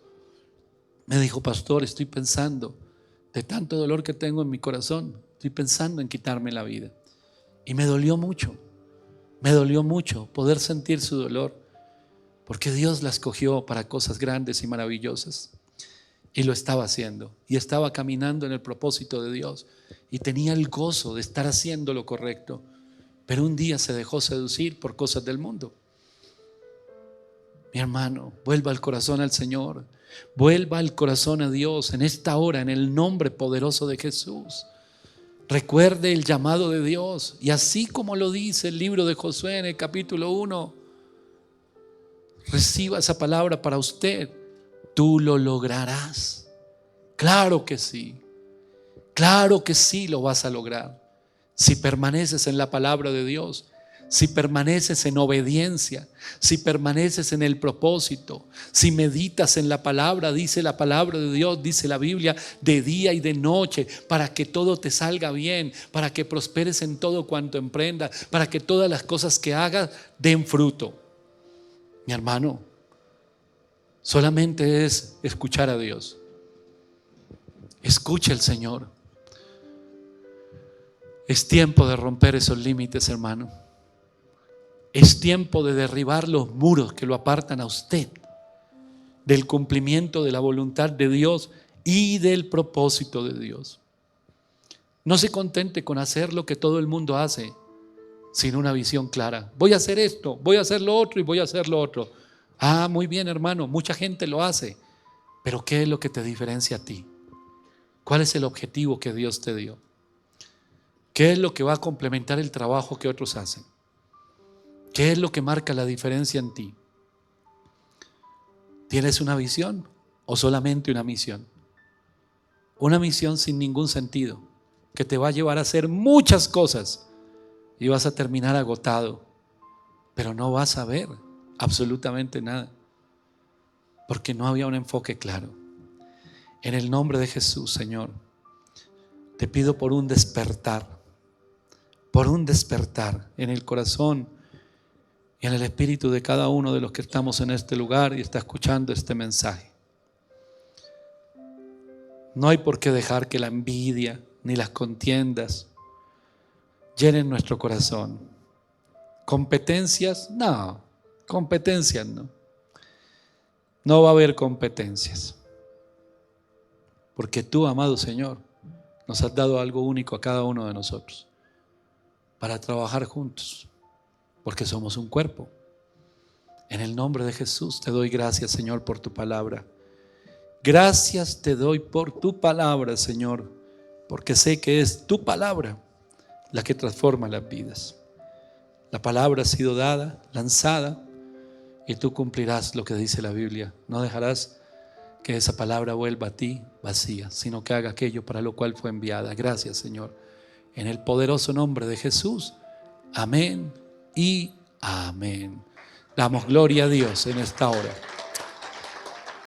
Me dijo, pastor, estoy pensando, de tanto dolor que tengo en mi corazón, estoy pensando en quitarme la vida. Y me dolió mucho poder sentir su dolor, porque Dios la escogió para cosas grandes y maravillosas. Y lo estaba haciendo. Y estaba caminando en el propósito de Dios. Y tenía el gozo de estar haciendo lo correcto. Pero un día se dejó seducir por cosas del mundo. Mi hermano, vuelva el corazón al Señor. Vuelva el corazón a Dios en esta hora, en el nombre poderoso de Jesús. Recuerde el llamado de Dios. Y así como lo dice el libro de Josué en el capítulo 1, reciba esa palabra para usted. Tú lo lograrás. Claro que sí lo vas a lograr. Si permaneces en la palabra de Dios, si permaneces en obediencia, si permaneces en el propósito, si meditas en la palabra, dice la palabra de Dios, dice la Biblia, de día y de noche, para que todo te salga bien, para que prosperes en todo cuanto emprendas, para que todas las cosas que hagas den fruto. Mi hermano, solamente es escuchar a Dios. Escucha al Señor. Es tiempo de romper esos límites, hermano. Es tiempo de derribar los muros que lo apartan a usted del cumplimiento de la voluntad de Dios y del propósito de Dios. No se contente con hacer lo que todo el mundo hace sin una visión clara. Voy a hacer esto, voy a hacer lo otro y voy a hacer lo otro. Ah, muy bien, hermano, mucha gente lo hace, pero ¿qué es lo que te diferencia a ti? ¿Cuál es el objetivo que Dios te dio? ¿Qué es lo que va a complementar el trabajo que otros hacen? ¿Qué es lo que marca la diferencia en ti? ¿Tienes una visión o solamente una misión? Una misión sin ningún sentido, que te va a llevar a hacer muchas cosas y vas a terminar agotado, pero no vas a ver absolutamente nada, porque no había un enfoque claro. En el nombre de Jesús, Señor, te pido por un despertar en el corazón y en el espíritu de cada uno de los que estamos en este lugar y está escuchando este mensaje. No hay por qué dejar que la envidia ni las contiendas llenen nuestro corazón. ¿Competencias? No, competencias no. No va a haber competencias. Porque tú, amado Señor, nos has dado algo único a cada uno de nosotros para trabajar juntos, porque somos un cuerpo. En el nombre de Jesús te doy gracias, Señor, por tu palabra. Gracias te doy por tu palabra, Señor, porque sé que es tu palabra la que transforma las vidas. La palabra ha sido dada, lanzada, y tú cumplirás lo que dice la Biblia. No dejarás que esa palabra vuelva a ti vacía, sino que haga aquello para lo cual fue enviada. Gracias, Señor. En el poderoso nombre de Jesús. Amén y amén. Damos gloria a Dios en esta hora.